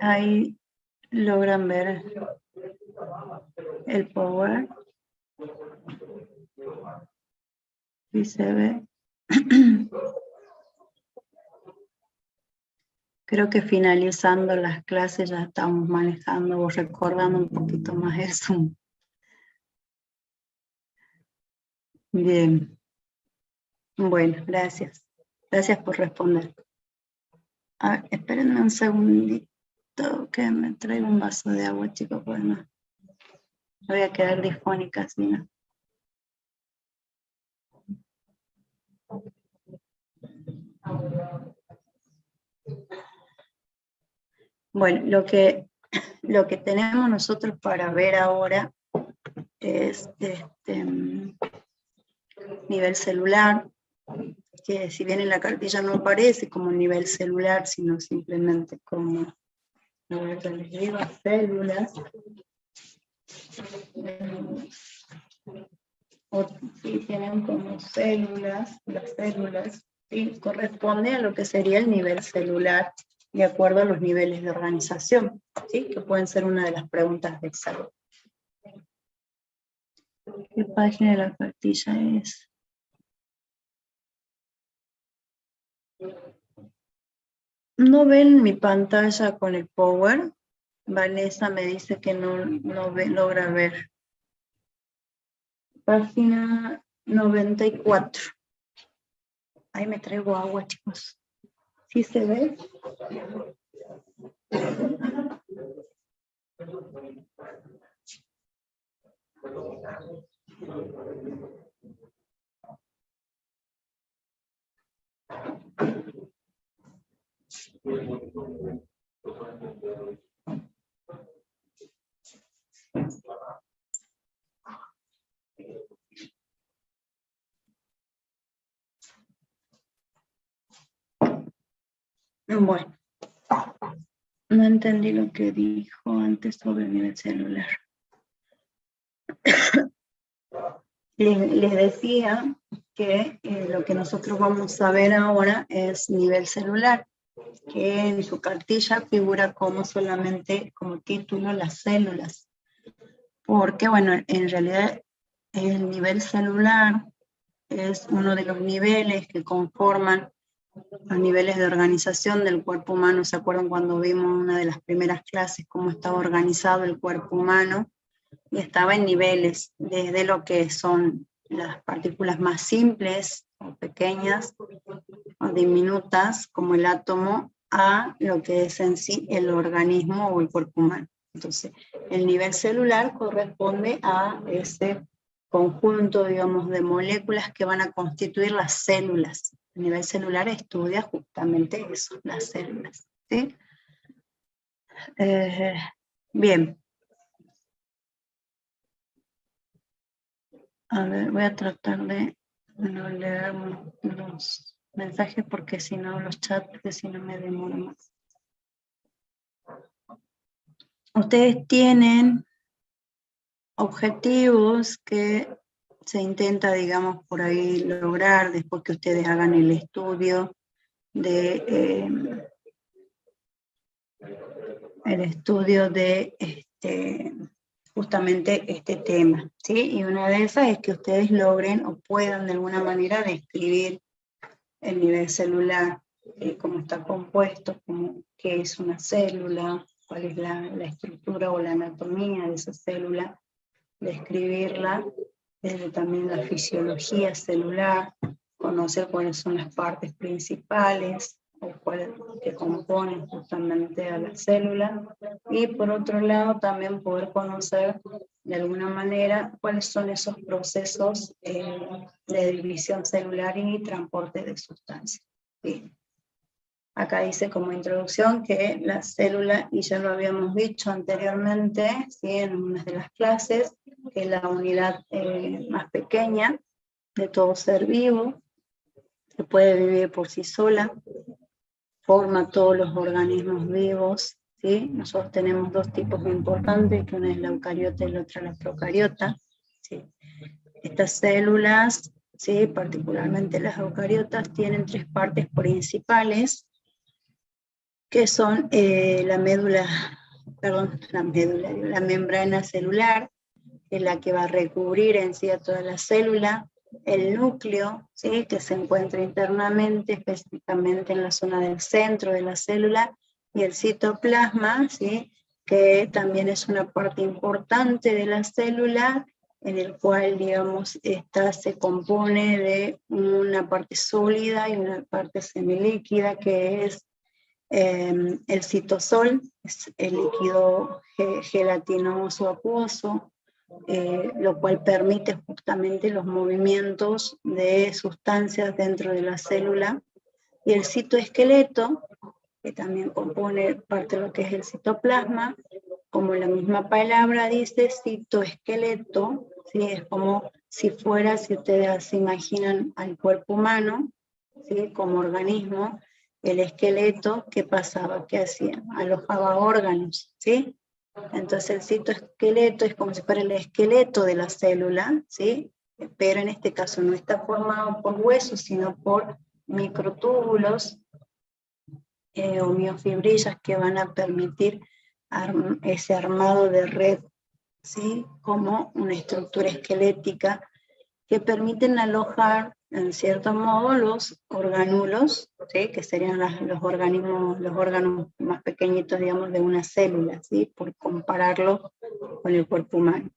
Ahí logran ver el power. Y se ve. Creo que finalizando las clases ya estamos manejando o recordando un poquito más eso. Bien. Bueno, gracias. Gracias por responder. Espérenme un segundito que me traigo un vaso de agua, chicos, pues no. Voy a quedar disfónica, ¿sí? ¿No? Bueno, lo que tenemos nosotros para ver ahora es nivel celular, que si bien en la cartilla no aparece como nivel celular, sino simplemente como, a ver, les digo, células. O si tienen como células, las células, ¿sí? Corresponde a lo que sería el nivel celular, de acuerdo a los niveles de organización, ¿sí? Que pueden ser una de las preguntas de examen. ¿Qué página de la cartilla es? ¿No ven mi pantalla con el power? Vanessa me dice que no logra ver. Página 94. Ahí me traigo agua, chicos. ¿Sí se ve? Bueno, no entendí lo que dijo antes sobre el nivel celular. Les decía que lo que nosotros vamos a ver ahora es nivel celular, que en su cartilla figura como solamente como título las células. Porque, bueno, en realidad el nivel celular es uno de los niveles que conforman los niveles de organización del cuerpo humano. ¿Se acuerdan cuando vimos una de las primeras clases cómo estaba organizado el cuerpo humano? Y estaba en niveles, desde lo que son las partículas más simples o pequeñas o diminutas, como el átomo, a lo que es en sí el organismo o el cuerpo humano. Entonces, el nivel celular corresponde a ese conjunto, digamos, de moléculas que van a constituir las células. El nivel celular estudia justamente eso, las células, ¿sí? Bien. A ver, voy a tratar de no leer los mensajes porque si no, los chats, porque si no me demoro más. Ustedes tienen objetivos que se intenta, digamos, por ahí lograr después que ustedes hagan el estudio de justamente este tema, ¿sí? Y una de esas es que ustedes logren o puedan de alguna manera describir el nivel celular, cómo está compuesto, qué es una célula, cuál es la estructura o la anatomía de esa célula, describirla, desde también la fisiología celular, conocer cuáles son las partes principales o cuáles que componen justamente a la célula, y por otro lado también poder conocer de alguna manera cuáles son esos procesos de división celular y transporte de sustancias. ¿Sí? Acá dice como introducción que la célula, y ya lo habíamos dicho anteriormente, ¿sí? En una de las clases, que es la unidad más pequeña de todo ser vivo, que puede vivir por sí sola, forma todos los organismos vivos, ¿sí? Nosotros tenemos dos tipos importantes, que una es la eucariota y la otra la procariota, ¿sí? Estas células, ¿sí? Particularmente las eucariotas, tienen tres partes principales, que son la membrana celular, que es la que va a recubrir en sí a toda la célula, el núcleo, ¿sí?, que se encuentra internamente, específicamente en la zona del centro de la célula, y el citoplasma, ¿sí?, que también es una parte importante de la célula, en el cual, digamos, esta se compone de una parte sólida y una parte semilíquida, que es el citosol, es el líquido gelatinoso acuoso, lo cual permite justamente los movimientos de sustancias dentro de la célula, y el citoesqueleto, que también compone parte de lo que es el citoplasma, como la misma palabra dice, citoesqueleto, ¿sí?, es como si fuera, si ustedes se imaginan al cuerpo humano, ¿sí?, como organismo, el esqueleto, ¿qué pasaba? ¿Qué hacía? Alojaba órganos, ¿sí? Entonces el citoesqueleto es como si fuera el esqueleto de la célula, ¿sí?, pero en este caso no está formado por huesos, sino por microtúbulos o miofibrillas que van a permitir ese armado de red, ¿sí?, como una estructura esquelética que permiten alojar, en cierto modo, los orgánulos, ¿sí?, que serían los órganos más pequeñitos, digamos, de una célula, ¿sí?, por compararlo con el cuerpo humano.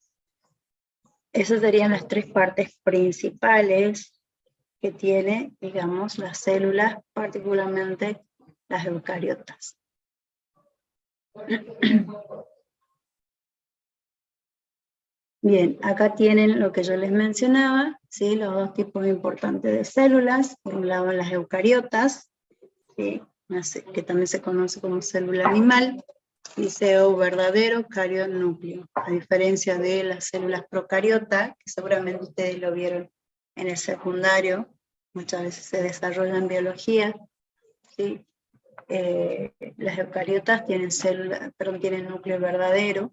Esas serían las tres partes principales que tiene, digamos, las células, particularmente las eucariotas. Bien, acá tienen lo que yo les mencionaba, ¿sí?, los dos tipos importantes de células. Por un lado las eucariotas, ¿sí?, que también se conoce como célula animal, y CO verdadero, carionúcleo, a diferencia de las células procariotas, que seguramente ustedes lo vieron en el secundario, muchas veces se desarrolla en biología, ¿sí? Las eucariotas tienen núcleo verdadero.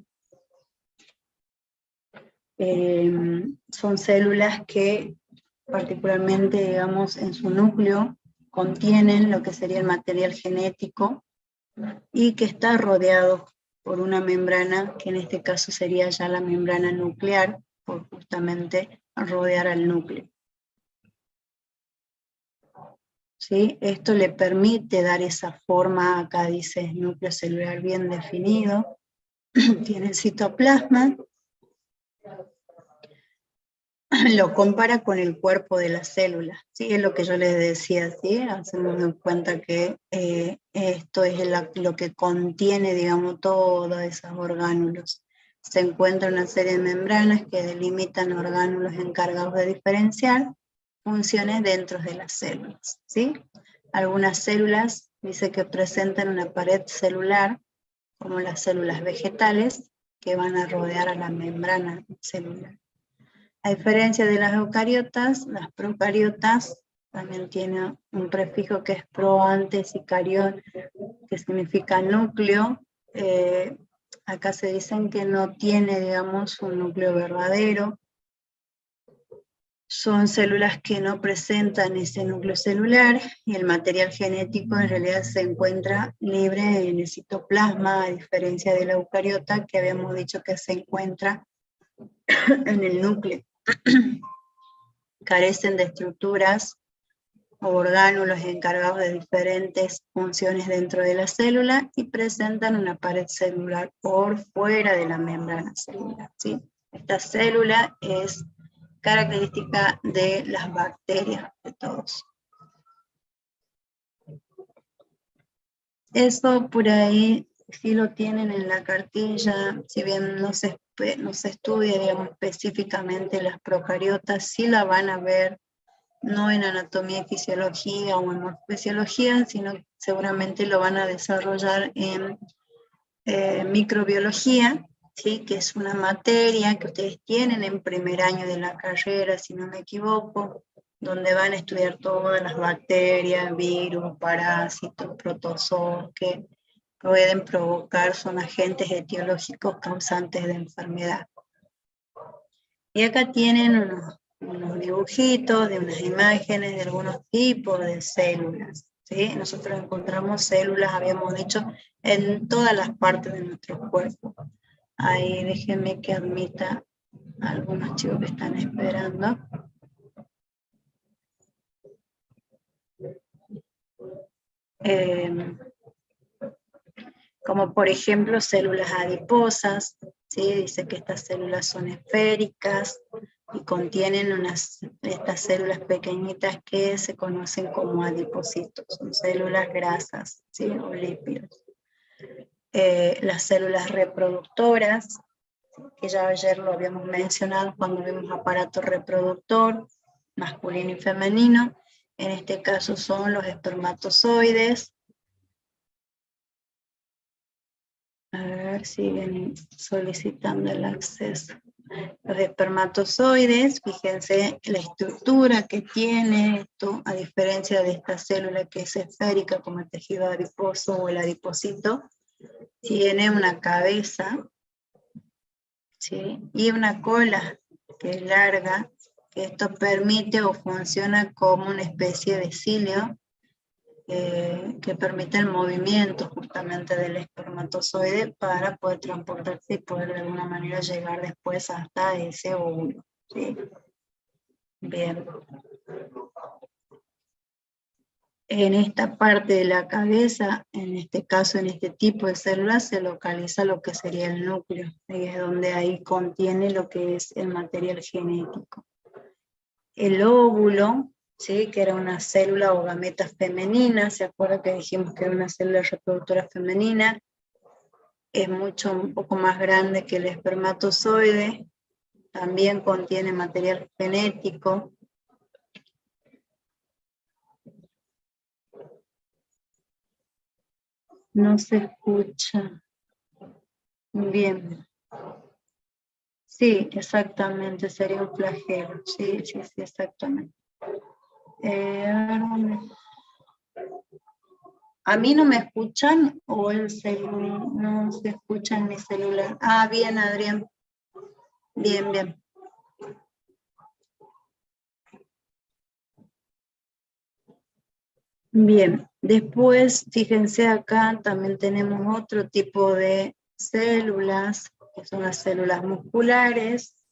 Son células que particularmente, digamos, en su núcleo contienen lo que sería el material genético y que está rodeado por una membrana, que en este caso sería ya la membrana nuclear, por justamente rodear al núcleo. ¿Sí? Esto le permite dar esa forma, acá dice núcleo celular bien definido, tiene el citoplasma, lo compara con el cuerpo de la célula, ¿sí? Es lo que yo les decía, ¿sí? Hacemos en cuenta que esto es lo que contiene, digamos, todos esos orgánulos. Se encuentra una serie de membranas que delimitan orgánulos encargados de diferenciar funciones dentro de las células, ¿sí? Algunas células dice que presentan una pared celular, como las células vegetales, que van a rodear a la membrana celular. A diferencia de las eucariotas, las procariotas también tienen un prefijo que es pro antes y carión, que significa núcleo. Acá se dicen que no tiene, digamos, un núcleo verdadero. Son células que no presentan ese núcleo celular y el material genético en realidad se encuentra libre en el citoplasma, a diferencia de la eucariota que habíamos dicho que se encuentra en el núcleo. Carecen de estructuras o orgánulos encargados de diferentes funciones dentro de la célula y presentan una pared celular por fuera de la membrana celular, ¿sí? Esta célula es característica de las bacterias, de todos. Eso por ahí sí lo tienen en la cartilla, si bien no se estudia, digamos, específicamente las procariotas, sí la van a ver, no en anatomía y fisiología o en morfofisiología, sino seguramente lo van a desarrollar en microbiología, ¿sí?, que es una materia que ustedes tienen en primer año de la carrera, si no me equivoco, donde van a estudiar todas las bacterias, virus, parásitos, protozoos que pueden provocar, son agentes etiológicos causantes de enfermedad. Y acá tienen unos dibujitos de unas imágenes de algunos tipos de células, ¿sí? Nosotros encontramos células, habíamos dicho, en todas las partes de nuestro cuerpo. Ahí déjenme que admita a algunos chicos que están esperando. Como por ejemplo células adiposas, ¿sí? Dice que estas células son esféricas y contienen estas células pequeñitas que se conocen como adipocitos, son células grasas, ¿sí? O lípidos. Las células reproductoras, que ya ayer lo habíamos mencionado cuando vimos aparato reproductor, masculino y femenino, en este caso son los espermatozoides. A ver, siguen solicitando el acceso. Los espermatozoides, fíjense la estructura que tiene esto, a diferencia de esta célula que es esférica como el tejido adiposo o el adipocito, tiene una cabeza, ¿sí? Y una cola que es larga, que esto permite o funciona como una especie de cilio que permite el movimiento justamente del espermatozoide para poder transportarse y poder de alguna manera llegar después hasta ese óvulo, ¿sí? Bien. En esta parte de la cabeza, en este caso, en este tipo de células, se localiza lo que sería el núcleo, y es donde ahí contiene lo que es el material genético. El óvulo, ¿sí? Que era una célula o gameta femenina, ¿se acuerda que dijimos que era una célula reproductora femenina? Es un poco más grande que el espermatozoide, también contiene material genético. No se escucha. Bien. Sí, exactamente, sería un flagelo. Sí, exactamente. ¿A mí no me escuchan o no se escucha en mi celular? Ah, bien, Adrián. Bien, bien. Bien, después, fíjense acá, también tenemos otro tipo de células, que son las células musculares,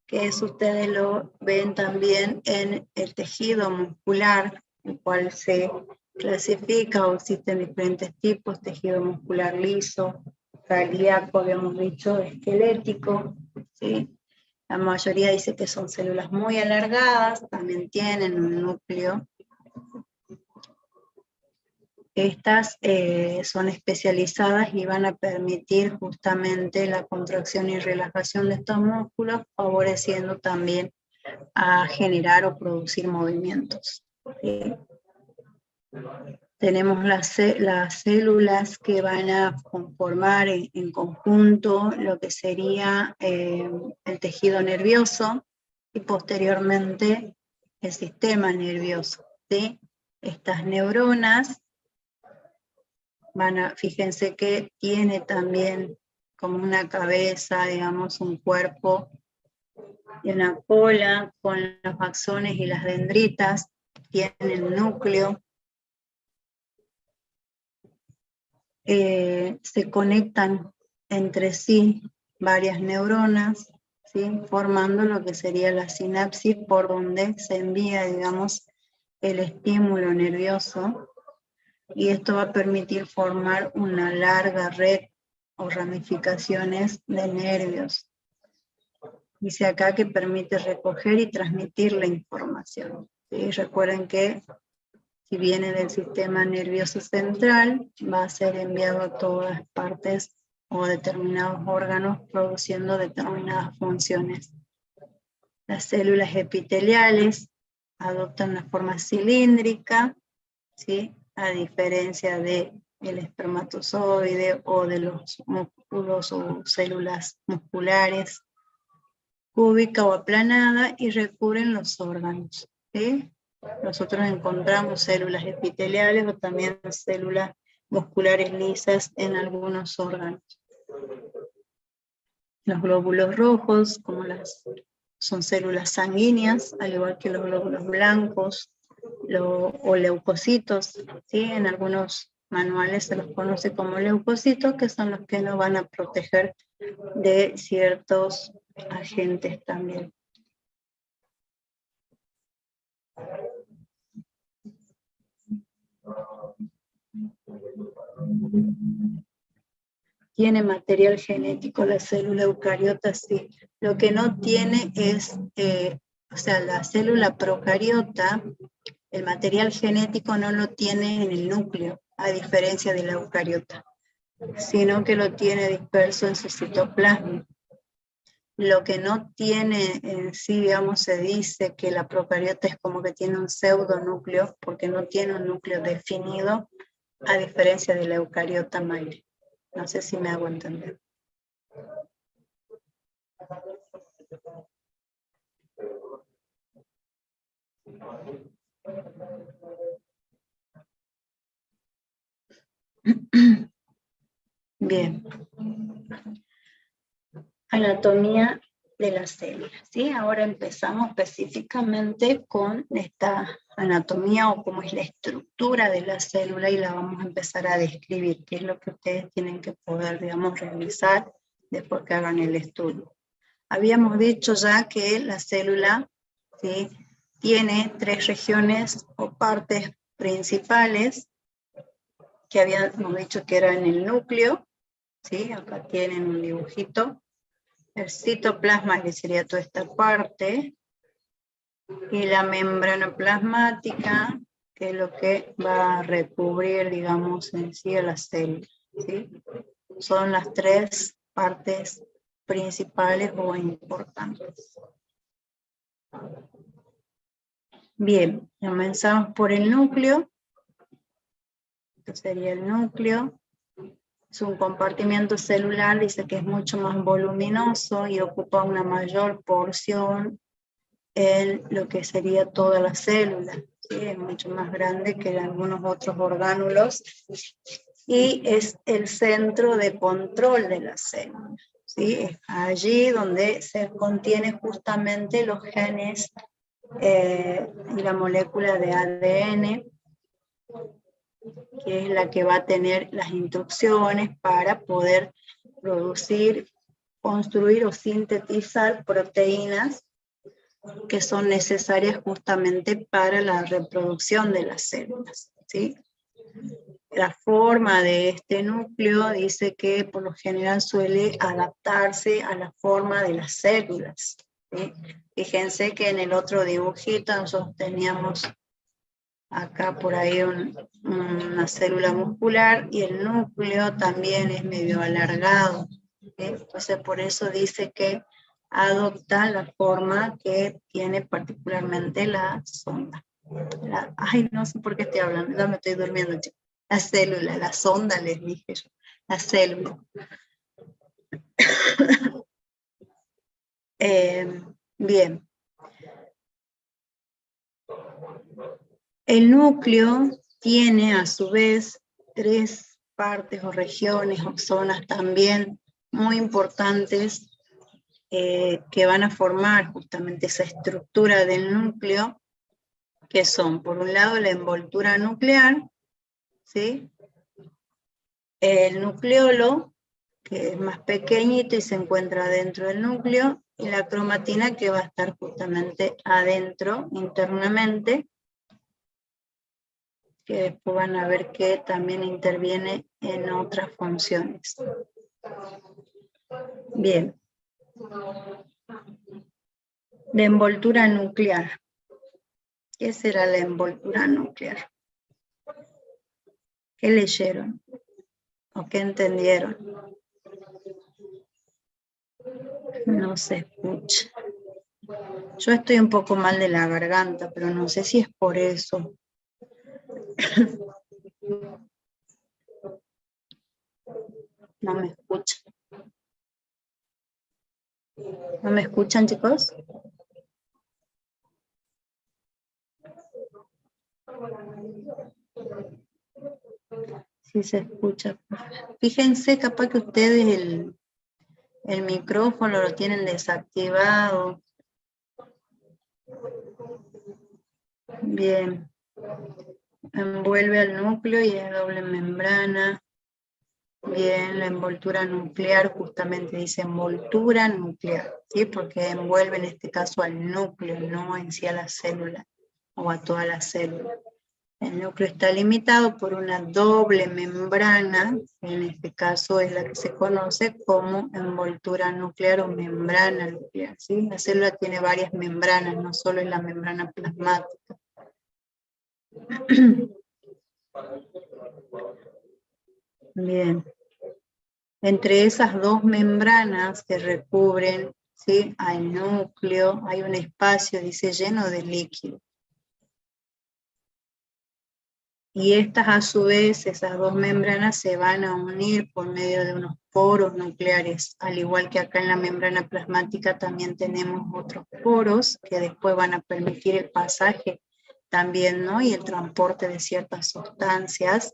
que eso ustedes lo ven también en el tejido muscular, el cual se clasifica o existen diferentes tipos, tejido muscular liso, cardíaco, habíamos dicho, esquelético, ¿sí? La mayoría dice que son células muy alargadas, también tienen un núcleo. Estas son especializadas y van a permitir justamente la contracción y relajación de estos músculos, favoreciendo también a generar o producir movimientos. Tenemos las células que van a conformar en conjunto lo que sería el tejido nervioso y posteriormente el sistema nervioso, ¿sí? Estas neuronas fíjense que tiene también como una cabeza, digamos, un cuerpo y una cola con los axones y las dendritas, tienen núcleo, se conectan entre sí varias neuronas, ¿sí? Formando lo que sería la sinapsis por donde se envía, digamos, el estímulo nervioso, y esto va a permitir formar una larga red o ramificaciones de nervios. Dice acá que permite recoger y transmitir la información. ¿Sí? Recuerden que si viene del sistema nervioso central, va a ser enviado a todas partes o a determinados órganos produciendo determinadas funciones. Las células epiteliales adoptan una forma cilíndrica, ¿sí? A diferencia del espermatozoide o de los músculos o células musculares, cúbica o aplanada, y recubren los órganos, ¿sí? Nosotros encontramos células epiteliales o también células musculares lisas en algunos órganos. Los glóbulos rojos, son células sanguíneas, al igual que los glóbulos blancos, o leucocitos, ¿sí? En algunos manuales se los conoce como leucocitos, que son los que nos van a proteger de ciertos agentes también. ¿Tiene material genético la célula eucariota? Sí. Lo que no tiene es, o sea, la célula procariota, el material genético no lo tiene en el núcleo, a diferencia de la eucariota, sino que lo tiene disperso en su citoplasma. Lo que no tiene en sí, digamos, se dice que la procariota es como que tiene un pseudonúcleo, porque no tiene un núcleo definido, a diferencia de la eucariota madre. No sé si me hago entender. Bien. Anatomía de la célula, ¿sí? Ahora empezamos específicamente con esta anatomía o cómo es la estructura de la célula y la vamos a empezar a describir, que es lo que ustedes tienen que poder, digamos, realizar después que hagan el estudio. Habíamos dicho ya que la célula, ¿sí?, tiene 3 regiones o partes principales, que habíamos dicho que era en el núcleo, ¿sí? Acá tienen un dibujito. El citoplasma, que sería toda esta parte, y la membrana plasmática, que es lo que va a recubrir, digamos, en sí a la célula, ¿sí? Son las 3 partes principales o importantes. Bien, comenzamos por el núcleo. Este sería el núcleo. Es un compartimiento celular, dice que es mucho más voluminoso y ocupa una mayor porción en lo que sería toda la célula, ¿sí? Es mucho más grande que algunos otros orgánulos y es el centro de control de la célula, ¿sí? Es allí donde se contiene justamente los genes y la molécula de ADN, que es la que va a tener las instrucciones para poder producir, construir o sintetizar proteínas que son necesarias justamente para la reproducción de las células, ¿sí? La forma de este núcleo dice que por lo general suele adaptarse a la forma de las células, ¿sí? Fíjense que en el otro dibujito nosotros teníamos acá por ahí una célula muscular y el núcleo también es medio alargado, ¿sí? Entonces por eso dice que adopta la forma que tiene particularmente la sonda. Ay, no sé por qué estoy hablando, ya me estoy durmiendo, chicos. La célula, la sonda les dije yo, la célula. Bien. El núcleo tiene a su vez 3 partes o regiones o zonas también muy importantes que van a formar justamente esa estructura del núcleo, que son, por un lado, la envoltura nuclear, ¿sí? El nucleolo, que es más pequeñito y se encuentra dentro del núcleo, y la cromatina, que va a estar justamente adentro, internamente, que después van a ver que también interviene en otras funciones. Bien. La envoltura nuclear. ¿Qué será la envoltura nuclear? ¿Qué leyeron? ¿O qué entendieron? No se escucha. Yo estoy un poco mal de la garganta, pero no sé si es por eso. No me escuchan. ¿No me escuchan, chicos? Sí se escucha. Fíjense, capaz que ustedes el micrófono lo tienen desactivado. Bien. Envuelve al núcleo y es doble membrana. Bien, la envoltura nuclear justamente dice envoltura nuclear, ¿sí? Porque envuelve en este caso al núcleo, no en sí a la célula o a toda la célula. El núcleo está limitado por una doble membrana, en este caso es la que se conoce como envoltura nuclear o membrana nuclear, ¿sí? La célula tiene varias membranas, no solo es la membrana plasmática. Bien. Entre esas dos membranas que recubren, ¿sí?, al núcleo, hay un espacio, dice, lleno de líquido. Y estas a su vez, esas dos membranas se van a unir por medio de unos poros nucleares, al igual que acá en la membrana plasmática también tenemos otros poros que después van a permitir el pasaje también, ¿no?, y el transporte de ciertas sustancias.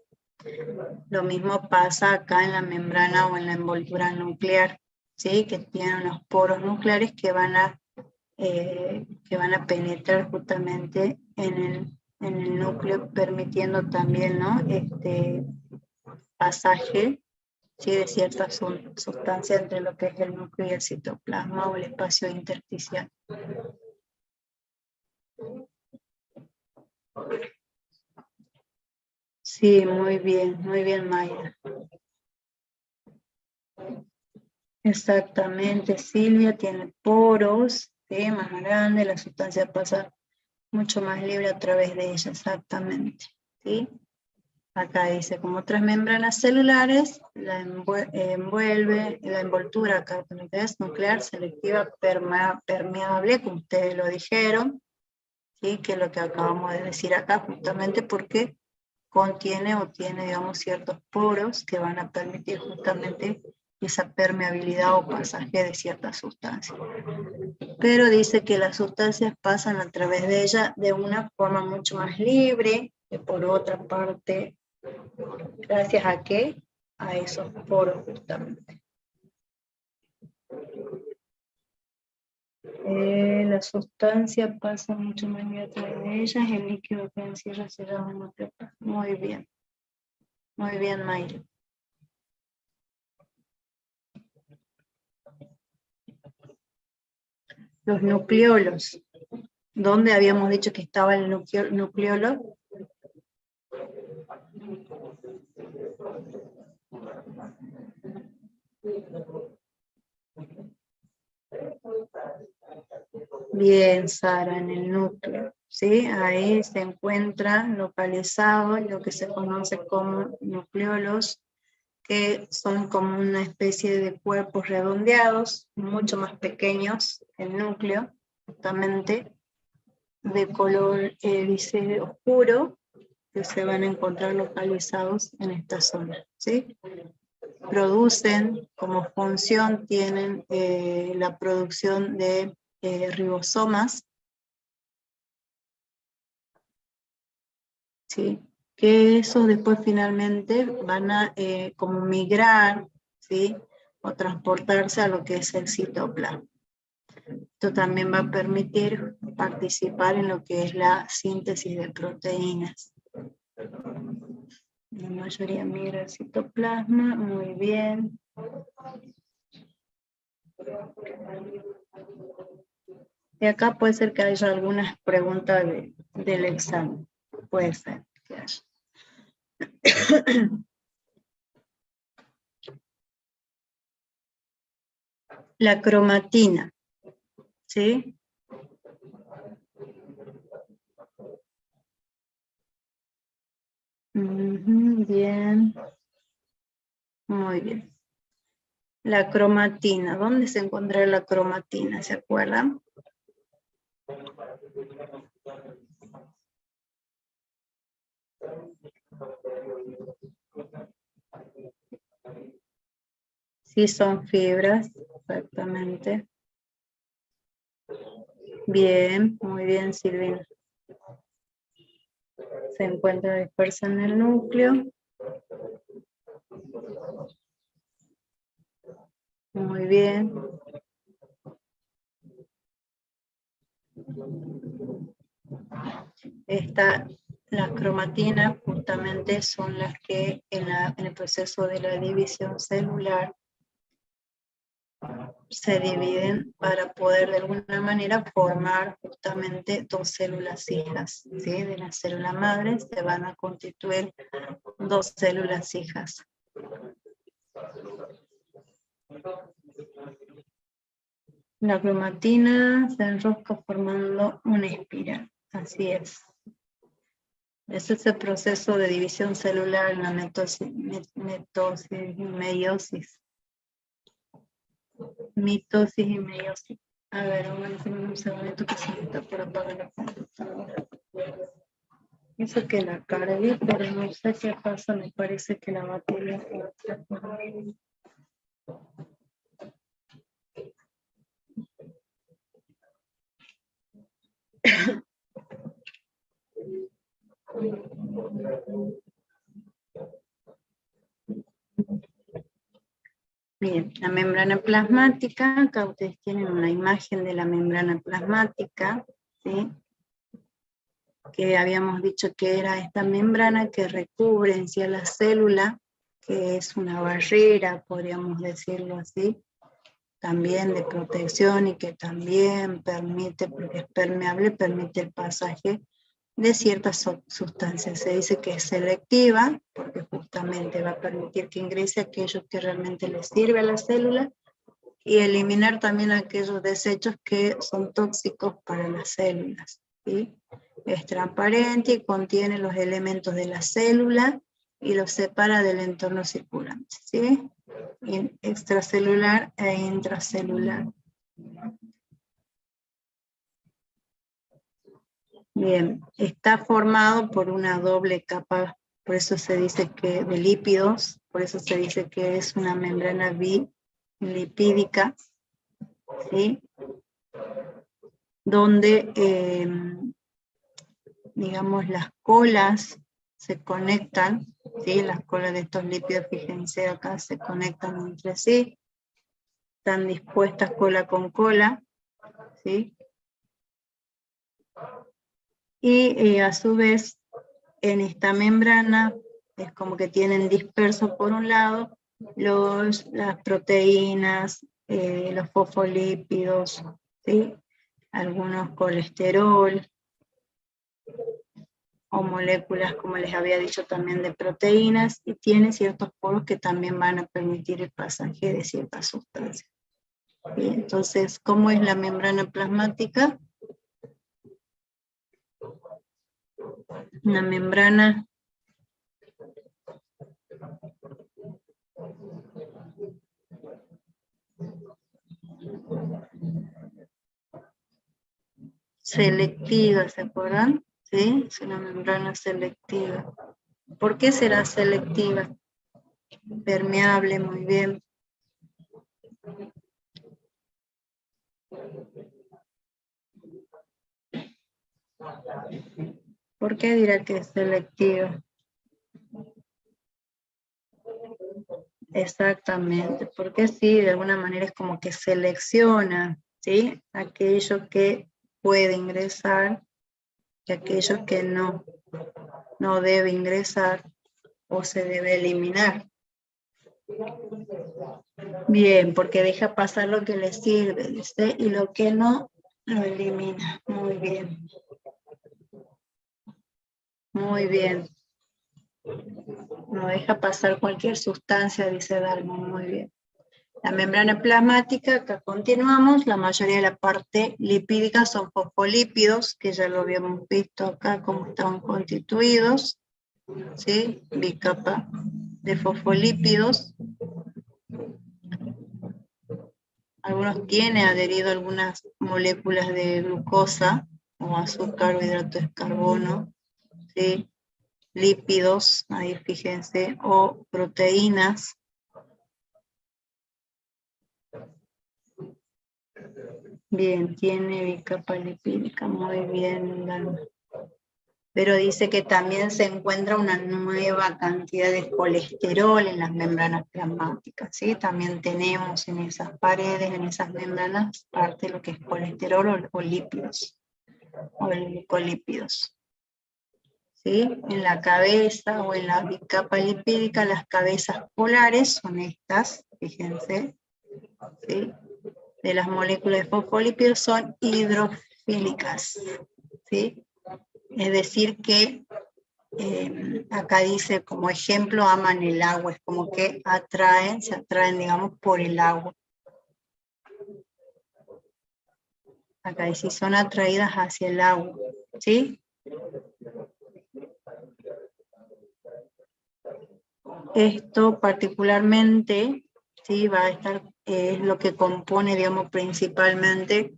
Lo mismo pasa acá en la membrana o en la envoltura nuclear, ¿sí?, que tiene unos poros nucleares que van a penetrar justamente en el núcleo, permitiendo también, ¿no?, este pasaje, ¿sí?, de ciertas sustancias entre lo que es el núcleo y el citoplasma o el espacio intersticial. Sí, muy bien, Maya. Exactamente, Silvia, tiene poros, ¿sí?, más grandes, la sustancia pasa mucho más libre a través de ella, exactamente, ¿sí? Acá dice, como otras membranas celulares, la envuelve, la envoltura acá es nuclear, selectiva, permeable, como ustedes lo dijeron, ¿sí?, que es lo que acabamos de decir acá, justamente porque contiene o tiene, digamos, ciertos poros que van a permitir justamente esa permeabilidad o pasaje de ciertas sustancias. Pero dice que las sustancias pasan a través de ella de una forma mucho más libre, que por otra parte, ¿gracias a qué? A esos poros justamente. La sustancia pasa mucho más libre a través de ellas, el líquido que encierra se llama nucleoplasma. Muy bien, Mayra. Los nucleolos. ¿Dónde habíamos dicho que estaba el nucleolo? Bien, Sara, en el núcleo, ¿sí? Ahí se encuentra localizado lo que se conoce como nucleolos, que son como una especie de cuerpos redondeados, mucho más pequeños que el núcleo, justamente, de color, dice, oscuro, que se van a encontrar localizados en esta zona, ¿sí? Producen, como función, tienen la producción de ribosomas, ¿sí?, que esos después finalmente van a como migrar, ¿sí?, o transportarse a lo que es el citoplasma. Esto también va a permitir participar en lo que es la síntesis de proteínas. La mayoría migra al citoplasma, muy bien. Y acá puede ser que haya algunas preguntas del examen. Puede ser que haya. La cromatina, ¿sí? Bien. Muy bien. La cromatina. ¿Dónde se encuentra la cromatina? ¿Se acuerdan? Sí, son fibras, exactamente. Bien, muy bien, Silvina. Se encuentra dispersa en el núcleo. Muy bien. Está Las cromatinas justamente son las que en el proceso de la división celular se dividen para poder de alguna manera formar justamente dos células hijas, ¿sí? De la célula madre se van a constituir dos células hijas. La cromatina se enrosca formando una espiral, así es. Ese es el proceso de división celular en la mitosis y meiosis. Mitosis y meiosis. A ver, un segundito que se me está por apagar la computadora. Eso que la cargué, pero no sé qué pasa, me parece que la batería está por ahí. Bien, la membrana plasmática, acá ustedes tienen una imagen de la membrana plasmática, ¿sí? Que habíamos dicho que era esta membrana que recubre en sí a la célula, que es una barrera, podríamos decirlo así, también de protección y que también permite, porque es permeable, permite el pasaje de ciertas sustancias. Se dice que es selectiva, porque justamente va a permitir que ingrese aquello que realmente le sirve a la célula y eliminar también aquellos desechos que son tóxicos para las células, ¿sí? Es transparente y contiene los elementos de la célula y los separa del entorno circulante, ¿sí? Extracelular e intracelular. Bien, está formado por una doble capa, por eso se dice que de lípidos, por eso se dice que es una membrana bilipídica, ¿sí? Donde, digamos, las colas se conectan, ¿sí? Las colas de estos lípidos, fíjense acá, se conectan entre sí, están dispuestas cola con cola, ¿sí? Y a su vez, en esta membrana, es como que tienen dispersos por un lado las proteínas, los fosfolípidos, ¿sí? Algunos colesterol, o moléculas, como les había dicho también, de proteínas, y tiene ciertos poros que también van a permitir el pasaje de ciertas sustancias. ¿Sí? Entonces, ¿cómo es la membrana plasmática? Una membrana selectiva, ¿se acuerdan? ¿Sí? Es una membrana selectiva. ¿Por qué será selectiva? Permeable, muy bien. ¿Por qué dirá que es selectiva? Exactamente, porque sí, de alguna manera es como que selecciona, ¿sí? Aquello que puede ingresar y aquello que no debe ingresar o se debe eliminar. Bien, porque deja pasar lo que le sirve, ¿dice? Y lo que no, lo elimina. Muy bien. Muy bien. No deja pasar cualquier sustancia, dice Dalmon. Muy bien. La membrana plasmática, acá continuamos, la mayoría de la parte lipídica son fosfolípidos, que ya lo habíamos visto acá cómo estaban constituidos, ¿sí? Bicapa de fosfolípidos. Algunos tienen adherido algunas moléculas de glucosa, o azúcar o hidrato de carbono, ¿sí? Lípidos, ahí fíjense, o proteínas. Bien, tiene bicapa lipídica, muy bien. Pero dice que también se encuentra una nueva cantidad de colesterol en las membranas plasmáticas, ¿sí? También tenemos en esas paredes, en esas membranas, parte de lo que es colesterol o lípidos, o glucolípidos. ¿sí? En la cabeza o en la bicapa lipídica, las cabezas polares son estas, fíjense, ¿sí? De las moléculas de fosfolípidos son hidrofílicas, ¿sí? Es decir que acá dice como ejemplo aman el agua, es como que se atraen, digamos, por el agua. Acá dice son atraídas hacia el agua, ¿sí? Esto particularmente, ¿sí? Va a estar, es lo que compone, digamos, principalmente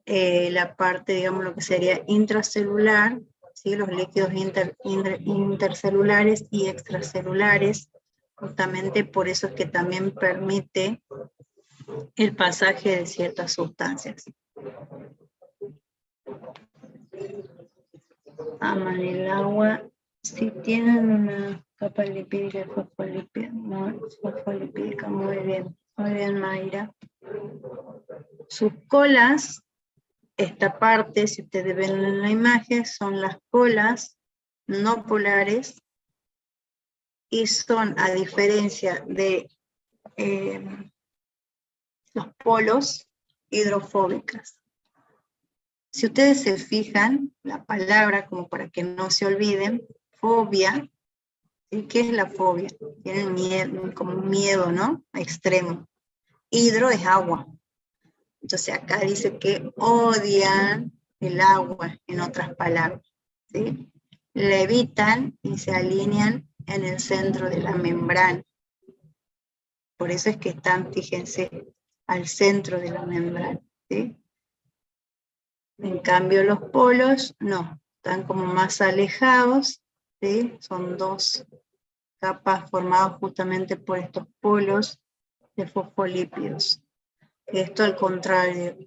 la parte, digamos, lo que sería intracelular, ¿sí? Los líquidos intercelulares y extracelulares, justamente por eso es que también permite el pasaje de ciertas sustancias. Aman el agua, si tienen una capa lipídica fosfolipídica, muy bien, Mayra. Sus colas, esta parte, si ustedes ven en la imagen, son las colas no polares y son, a diferencia de los polos, hidrofóbicas. Si ustedes se fijan, la palabra, como para que no se olviden, fobia, ¿sí? ¿Qué es la fobia? Tienen miedo, como un miedo, ¿no? Extremo. Hidro es agua. Entonces acá dice que odian el agua, en otras palabras, ¿sí? La evitan y se alinean en el centro de la membrana. Por eso es que están, fíjense, al centro de la membrana, ¿sí? En cambio los polos, no, están como más alejados, ¿sí? Son dos capas formadas justamente por estos polos de fosfolípidos. Esto al contrario,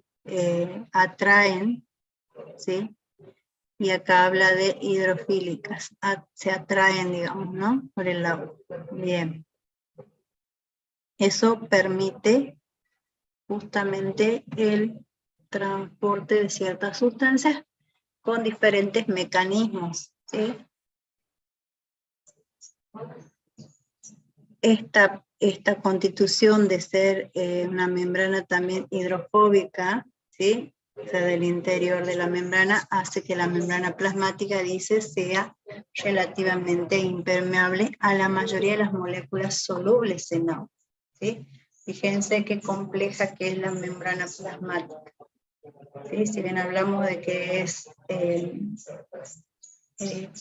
atraen, ¿sí? Y acá habla de hidrofílicas, se atraen, digamos, ¿no? Por el agua. Bien. Eso permite justamente el transporte de ciertas sustancias con diferentes mecanismos, ¿sí? Esta constitución de ser una membrana también hidrofóbica, ¿sí? O sea, del interior de la membrana, hace que la membrana plasmática, dice, sea relativamente impermeable a la mayoría de las moléculas solubles en agua, ¿sí? Fíjense qué compleja que es la membrana plasmática, ¿sí? Si bien hablamos de que es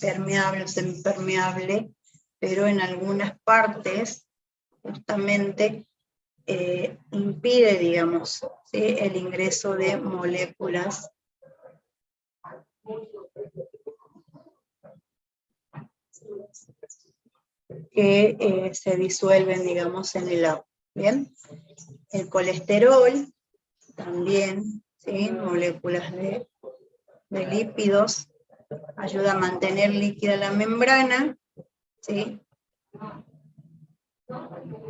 permeable o semipermeable, pero en algunas partes justamente impide, digamos, ¿sí? El ingreso de moléculas que se disuelven, digamos, en el agua. ¿Bien? El colesterol también, ¿sí? Moléculas de lípidos, ayuda a mantener líquida la membrana, ¿sí?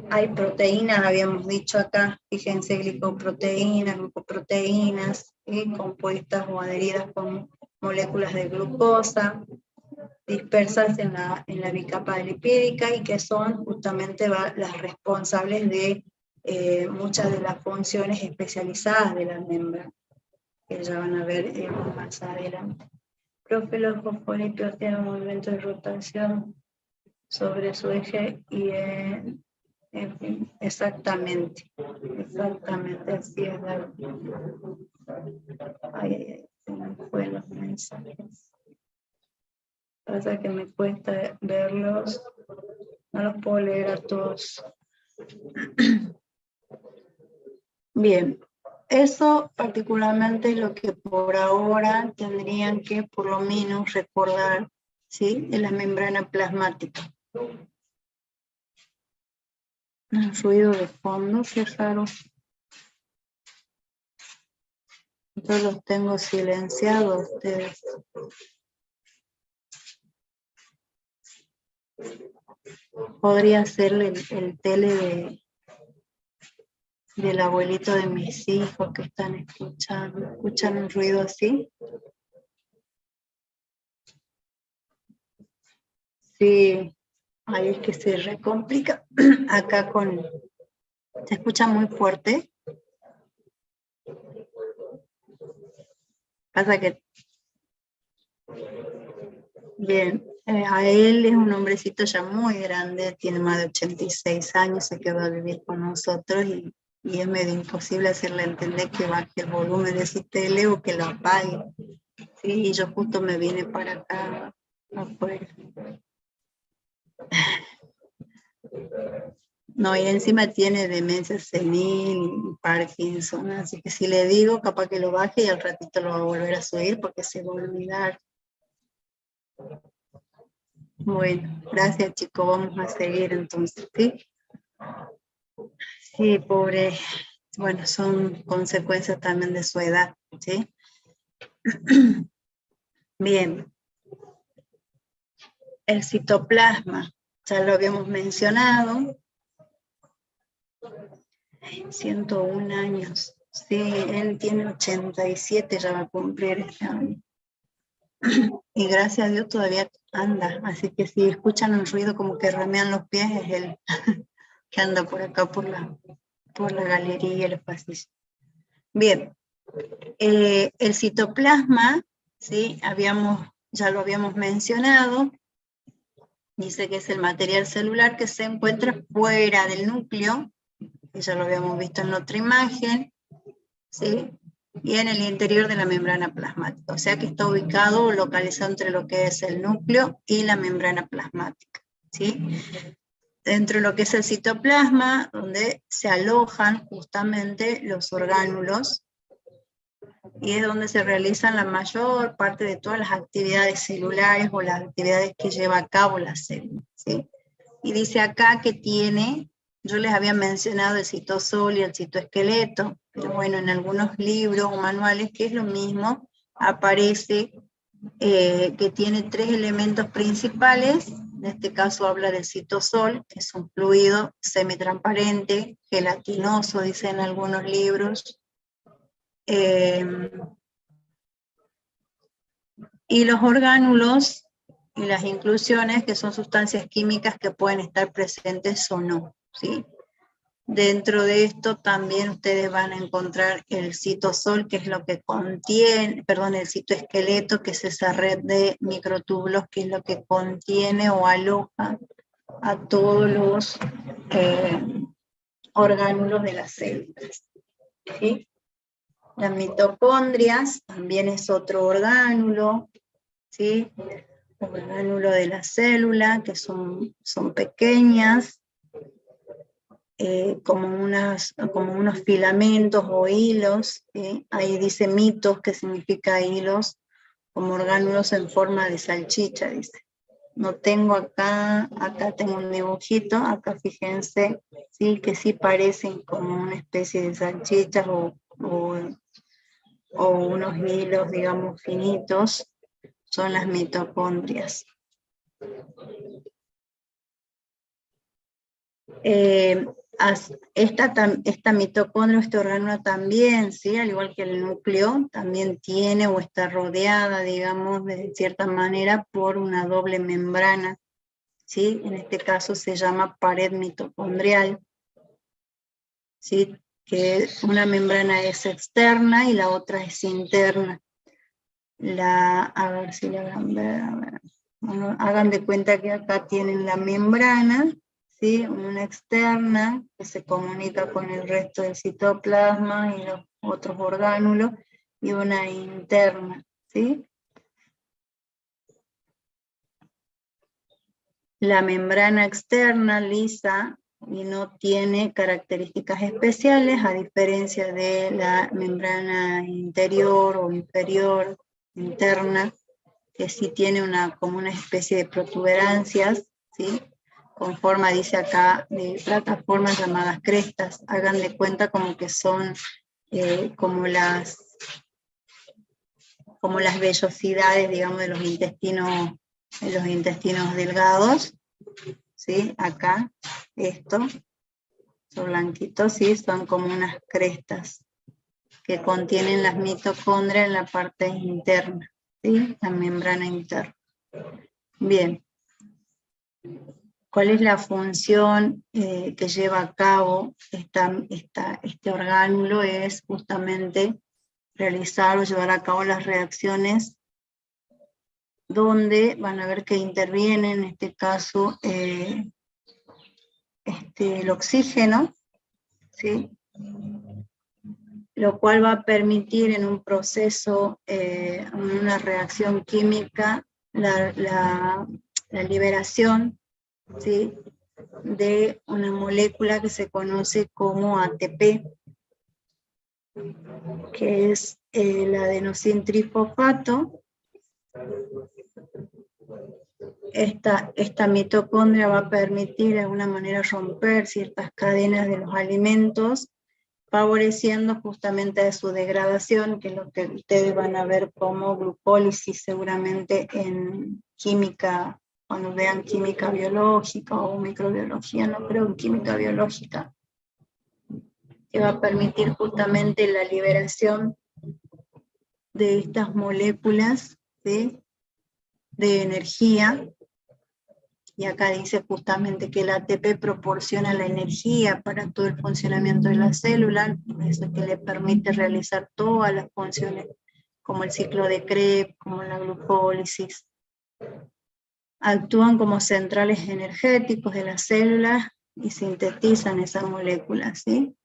Hay proteínas, habíamos dicho acá, fíjense, glicoproteínas, glucoproteínas, ¿sí? Compuestas o adheridas con moléculas de glucosa, dispersas en la bicapa lipídica y que son justamente las responsables de muchas de las funciones especializadas de la membrana, que ya van a ver más adelante. Profe, los fosfolípidos tienen un movimiento de rotación sobre su eje y en fin, exactamente, así es. Ay, se me fue los mensajes. Pasa que me cuesta verlos, no los puedo leer a todos. Bien, eso particularmente es lo que por ahora tendrían que por lo menos recordar, ¿sí? De la membrana plasmática. El ruido de fondo, qué raro. Yo los tengo silenciados ustedes. Podría ser el tele del abuelito de mis hijos que están escuchando. ¿Escuchan un ruido así? Sí, ahí es que se recomplica. Acá con... ¿Se escucha muy fuerte? Pasa que... Bien, a él es un hombrecito ya muy grande, tiene más de 86 años, se quedó a vivir con nosotros y es medio imposible hacerle entender que baje el volumen de su tele o que lo apague. Sí, y yo justo me vine para acá afuera. No, y encima tiene demencia senil y Parkinson, así que si le digo, capaz que lo baje y al ratito lo va a volver a subir porque se va a olvidar. Bueno, gracias chicos, vamos a seguir entonces, ¿sí? Sí, pobre, bueno, son consecuencias también de su edad, ¿sí? Bien, el citoplasma, ya lo habíamos mencionado, 101 años, sí, él tiene 87, ya va a cumplir este año. Y gracias a Dios todavía anda, así que si escuchan un ruido como que ramean los pies, es él que anda por acá por la galería, los pasillos. Bien, el citoplasma, ¿sí? Ya lo habíamos mencionado, dice que es el material celular que se encuentra fuera del núcleo, que ya lo habíamos visto en la otra imagen, ¿sí? Y en el interior de la membrana plasmática, o sea que está ubicado o localizado entre lo que es el núcleo y la membrana plasmática, ¿sí? Dentro de lo que es el citoplasma, donde se alojan justamente los orgánulos, y es donde se realizan la mayor parte de todas las actividades celulares o las actividades que lleva a cabo la célula, ¿sí? Y dice acá que tiene, yo les había mencionado el citosol y el citoesqueleto, pero bueno, en algunos libros o manuales, que es lo mismo, aparece que tiene 3 elementos principales. En este caso habla del citosol, que es un fluido semitransparente, gelatinoso, dicen algunos libros. Y los orgánulos y las inclusiones, que son sustancias químicas que pueden estar presentes o no, ¿sí? Dentro de esto también ustedes van a encontrar el citosol, que es lo que contiene, perdón, el citoesqueleto, que es esa red de microtúbulos, que es lo que contiene o aloja a todos los orgánulos de las células, ¿sí? Las mitocondrias también es otro orgánulo, ¿sí? Orgánulo de la célula, que son pequeñas, como unos filamentos o hilos, ¿sí? Ahí dice mitos, que significa hilos, como orgánulos en forma de salchicha, dice. No tengo acá tengo un dibujito, acá fíjense, sí, que sí parecen como una especie de salchichas o unos hilos, digamos, finitos, son las mitocondrias. Esta mitocondria, este orgánulo también, ¿sí? Al igual que el núcleo, también tiene o está rodeada, digamos, de cierta manera por una doble membrana, ¿sí? En este caso se llama pared mitocondrial, ¿sí? Que una membrana es externa y la otra es interna. A ver si la van a ver, a ver. Bueno, hagan de cuenta que acá tienen la membrana, ¿sí? Una externa que se comunica con el resto del citoplasma y los otros orgánulos, y una interna, ¿sí? La membrana externa lisa y no tiene características especiales, a diferencia de la membrana interior o inferior interna, que sí tiene como una especie de protuberancias, ¿sí? Con forma, dice acá, de plataformas llamadas crestas. Hagan de cuenta como que son como las vellosidades, digamos, de los intestinos delgados, ¿sí? Acá, estos blanquitos, ¿sí? Son como unas crestas que contienen las mitocondrias en la parte interna, ¿sí? La membrana interna. Bien. ¿Cuál es la función que lleva a cabo este orgánulo? Es justamente realizar o llevar a cabo las reacciones donde van a ver que interviene, en este caso, el oxígeno, ¿sí? Lo cual va a permitir en un proceso, en una reacción química, la liberación, ¿sí?, de una molécula que se conoce como ATP, que es el adenosintrifosfato. Esta mitocondria va a permitir de alguna manera romper ciertas cadenas de los alimentos, favoreciendo justamente su degradación, que es lo que ustedes van a ver como glucólisis seguramente en química, cuando vean química biológica o microbiología, no creo en química biológica, que va a permitir justamente la liberación de estas moléculas de energía. Y acá dice justamente que el ATP proporciona la energía para todo el funcionamiento de la célula, por eso es que le permite realizar todas las funciones, como el ciclo de Krebs, como la glucólisis. Actúan como centrales energéticos de las células y sintetizan esas moléculas, ¿sí?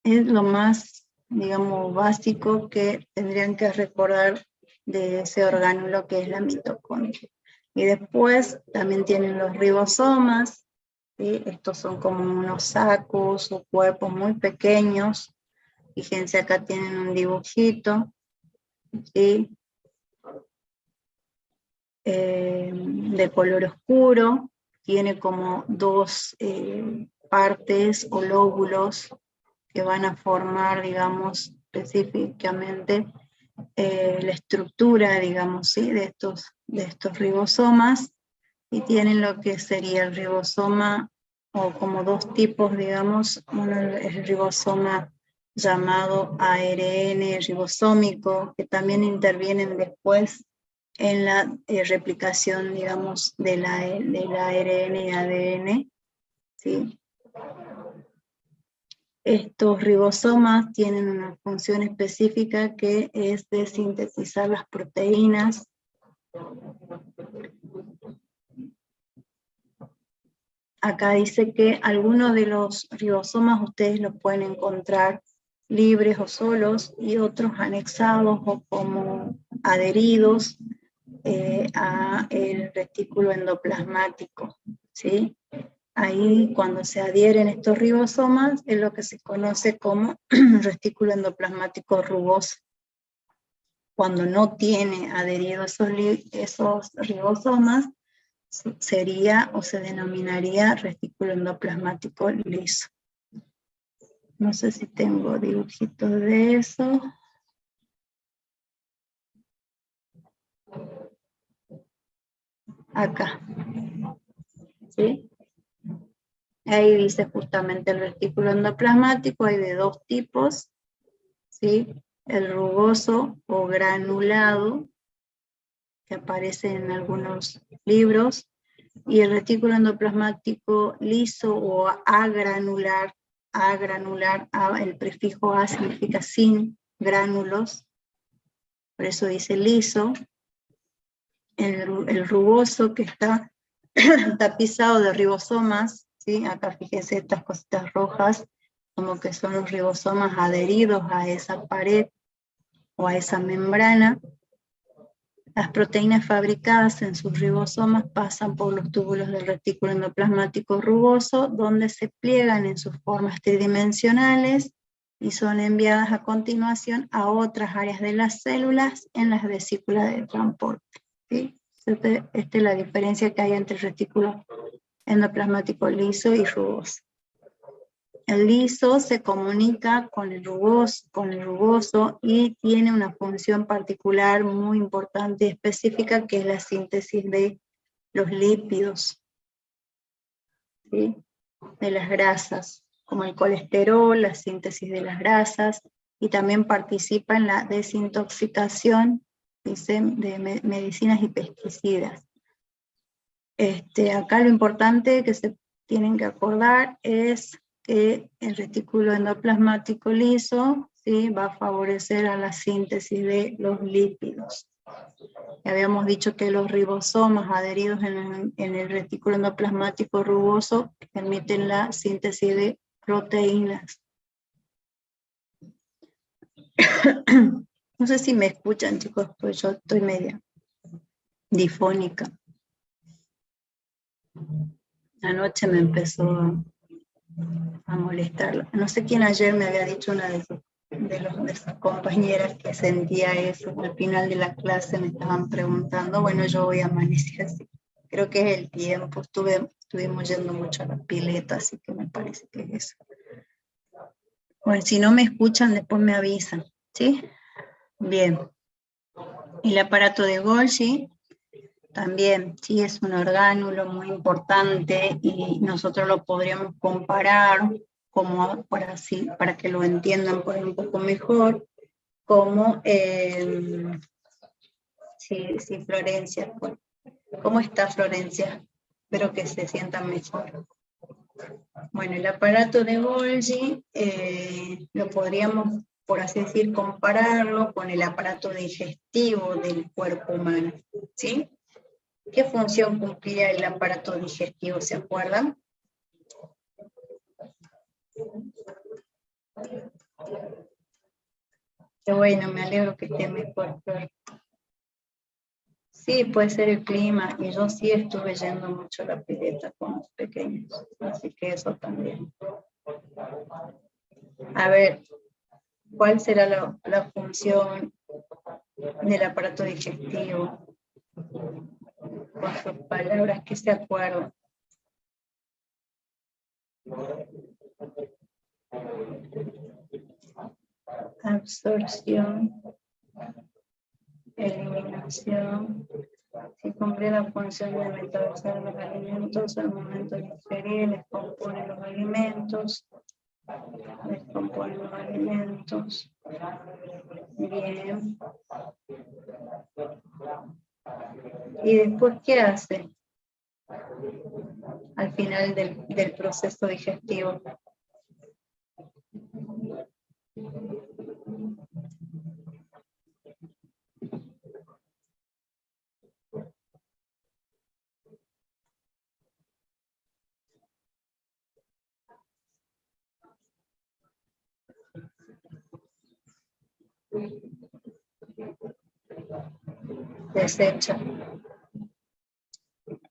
Es lo más, digamos, básico que tendrían que recordar de ese orgánulo que es la mitocondria. Y después también tienen los ribosomas, ¿sí? Estos son como unos sacos o cuerpos muy pequeños. Fíjense, acá tienen un dibujito, ¿sí? De color oscuro, tiene como dos partes o lóbulos que van a formar, digamos, específicamente la estructura, digamos, ¿sí?, de estos ribosomas, y tienen lo que sería el ribosoma, o como dos tipos, digamos. Uno es el ribosoma llamado ARN ribosómico, que también intervienen después en la replicación, digamos, del ARN y ADN, ¿sí? Estos ribosomas tienen una función específica que es de sintetizar las proteínas. Acá dice que algunos de los ribosomas ustedes los pueden encontrar libres o solos, y otros anexados o como adheridos a el retículo endoplasmático, ¿sí? Ahí, cuando se adhieren estos ribosomas, es lo que se conoce como retículo endoplasmático rugoso. Cuando no tiene adherido esos ribosomas, sería o se denominaría retículo endoplasmático liso. No sé si tengo dibujitos de eso. Acá, ¿sí? Ahí dice justamente el retículo endoplasmático, hay de dos tipos, ¿sí? El rugoso o granulado, que aparece en algunos libros, y el retículo endoplasmático liso o agranular, el prefijo A significa sin gránulos, por eso dice liso. El rugoso, que está tapizado de ribosomas, ¿sí? Acá fíjense estas cositas rojas, como que son los ribosomas adheridos a esa pared o a esa membrana. Las proteínas fabricadas en sus ribosomas pasan por los túbulos del retículo endoplasmático rugoso, donde se pliegan en sus formas tridimensionales y son enviadas a continuación a otras áreas de las células en las vesículas de transporte, ¿sí? Esta es la diferencia que hay entre el retículo endoplasmático liso y rugoso. El liso se comunica con el rugoso y tiene una función particular muy importante y específica, que es la síntesis de los lípidos, ¿sí? De las grasas, como el colesterol, la síntesis de las grasas, y también participa en la desintoxicación, dice, de medicinas y pesticidas. Acá lo importante que se tienen que acordar es que el retículo endoplasmático liso, ¿sí?, va a favorecer a la síntesis de los lípidos. Habíamos dicho que los ribosomas adheridos en el retículo endoplasmático rugoso permiten la síntesis de proteínas. No sé si me escuchan, chicos, pues yo estoy media difónica. Anoche me empezó a molestar. No sé quién ayer me había dicho, una de sus compañeras, que sentía eso. Al final de la clase me estaban preguntando, bueno, yo voy a amanecer así. Creo que es el tiempo, estuvimos yendo mucho a la pileta, así que me parece que es eso. Bueno, si no me escuchan, después me avisan, ¿sí? Bien. El aparato de Golgi también, sí, es un orgánulo muy importante y nosotros lo podríamos comparar, como para que lo entiendan por un poco mejor, como, sí, Florencia, ¿cómo está Florencia? Espero que se sientan mejor. Bueno, el aparato de Golgi lo podríamos, por así decir, compararlo con el aparato digestivo del cuerpo humano, ¿sí? ¿Qué función cumplía el aparato digestivo? ¿Se acuerdan? Qué bueno, me alegro que esté mejor. Sí, puede ser el clima, y yo sí estuve yendo mucho a la pileta con los pequeños, así que eso también. A ver, ¿cuál será la función del aparato digestivo? Con sus palabras, ¿qué se acuerdan? Absorción, eliminación. Si cumple la función de metabolizar los alimentos al momento de ingerir, descompone los alimentos. Descompone los alimentos. Bien. ¿Y después qué hace? Al final del proceso digestivo. Desecha.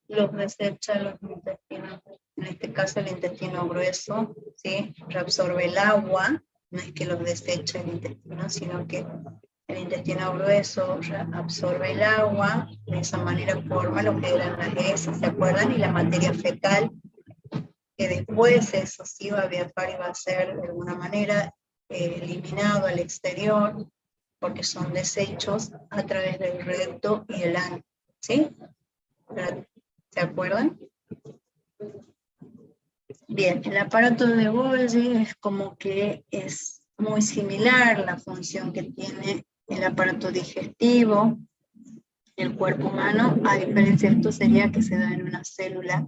Los desecha los intestinos, en este caso el intestino grueso, ¿sí? Reabsorbe el agua, no es que los desecha el intestino, sino que el intestino grueso absorbe el agua, de esa manera forma lo que eran las heces, ¿se acuerdan? Y la materia fecal, que después eso sí va a viajar y va a ser de alguna manera eliminado al exterior, porque son desechos a través del recto y el ano, ¿sí? ¿Se acuerdan? Bien, el aparato de Golgi es como que es muy similar la función que tiene el aparato digestivo, el cuerpo humano, a diferencia de esto sería que se da en una célula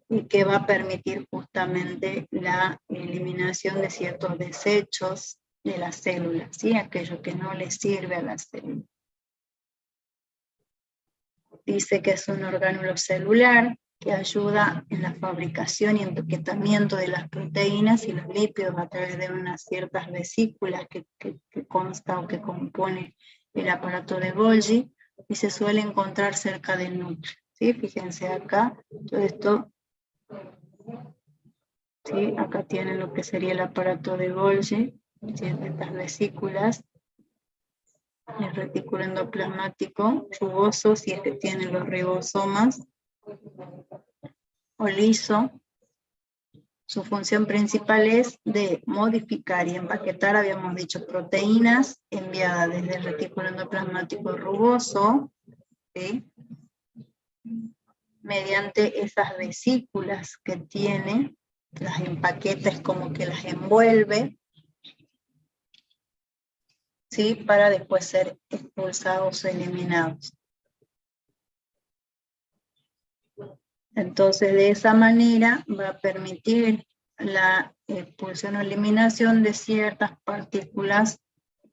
y que va a permitir justamente la eliminación de ciertos desechos de la célula, ¿sí? Aquello que no le sirve a la célula. Dice que es un orgánulo celular que ayuda en la fabricación y empaquetamiento de las proteínas y los lípidos a través de unas ciertas vesículas que consta o que compone el aparato de Golgi, y se suele encontrar cerca del núcleo, ¿sí? Fíjense acá, todo esto, ¿sí? Acá tienen lo que sería el aparato de Golgi, ¿sí? Estas vesículas, el retículo endoplasmático rugoso, si es que tiene los ribosomas, o liso. Su función principal es de modificar y empaquetar, habíamos dicho, proteínas enviadas desde el retículo endoplasmático rugoso, ¿sí? Mediante esas vesículas que tiene, las empaqueta, es como que las envuelve, ¿sí? Para después ser expulsados o eliminados. Entonces, de esa manera va a permitir la expulsión o eliminación de ciertas partículas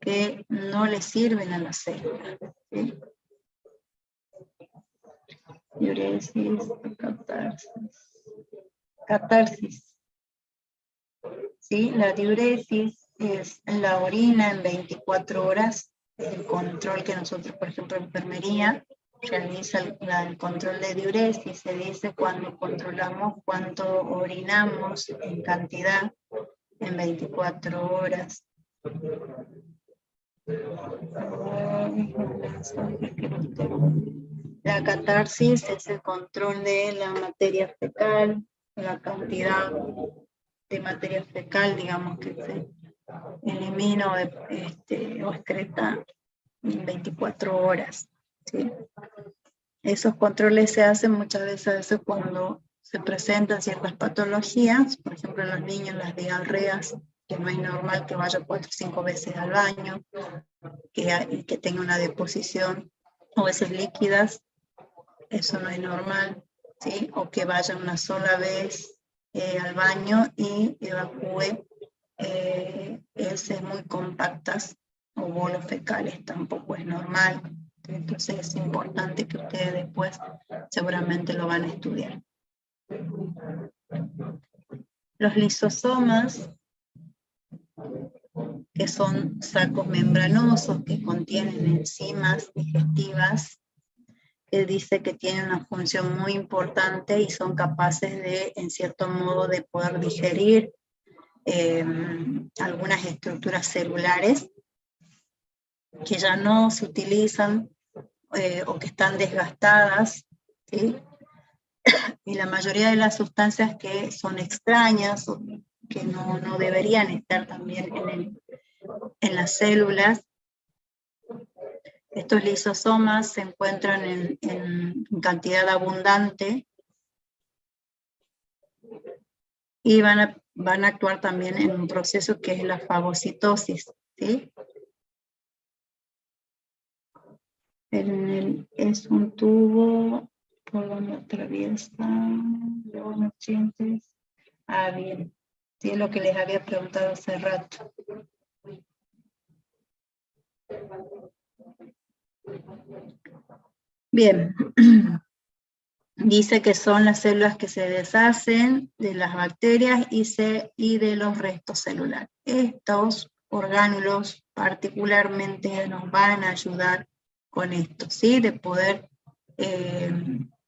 que no le sirven a la célula, ¿sí? Diuresis, catarsis. ¿Sí? La diuresis es la orina en 24 horas, el control que nosotros, por ejemplo, en enfermería, realiza el control de diuresis, se dice cuando controlamos cuánto orinamos en cantidad en 24 horas. La catarsis es el control de la materia fecal, la cantidad de materia fecal, digamos, que se elimina o excreta en 24 horas. ¿Sí? Esos controles se hacen muchas veces cuando se presentan ciertas patologías, por ejemplo en los niños las diarreas, que no es normal que vaya 4 o 5 veces al baño, que tenga una deposición o veces líquidas, eso no es normal, ¿sí? O que vaya una sola vez al baño y evacúe heces muy compactas o bolos fecales, tampoco es normal. Entonces es importante que ustedes después seguramente lo van a estudiar. Los lisosomas, que son sacos membranosos que contienen enzimas digestivas, que dice que tienen una función muy importante y son capaces de, en cierto modo, de poder digerir algunas estructuras celulares que ya no se utilizan o que están desgastadas, ¿sí? Y la mayoría de las sustancias que son extrañas o que no deberían estar también en las células, estos lisosomas se encuentran en cantidad abundante y van a actuar también en un proceso que es la fagocitosis, ¿sí? Es un tubo por donde atraviesa los nutrientes. Bien. Sí, es lo que les había preguntado hace rato. Bien. Dice que son las células que se deshacen de las bacterias y de los restos celulares. Estos orgánulos particularmente nos van a ayudar con esto, ¿sí? De poder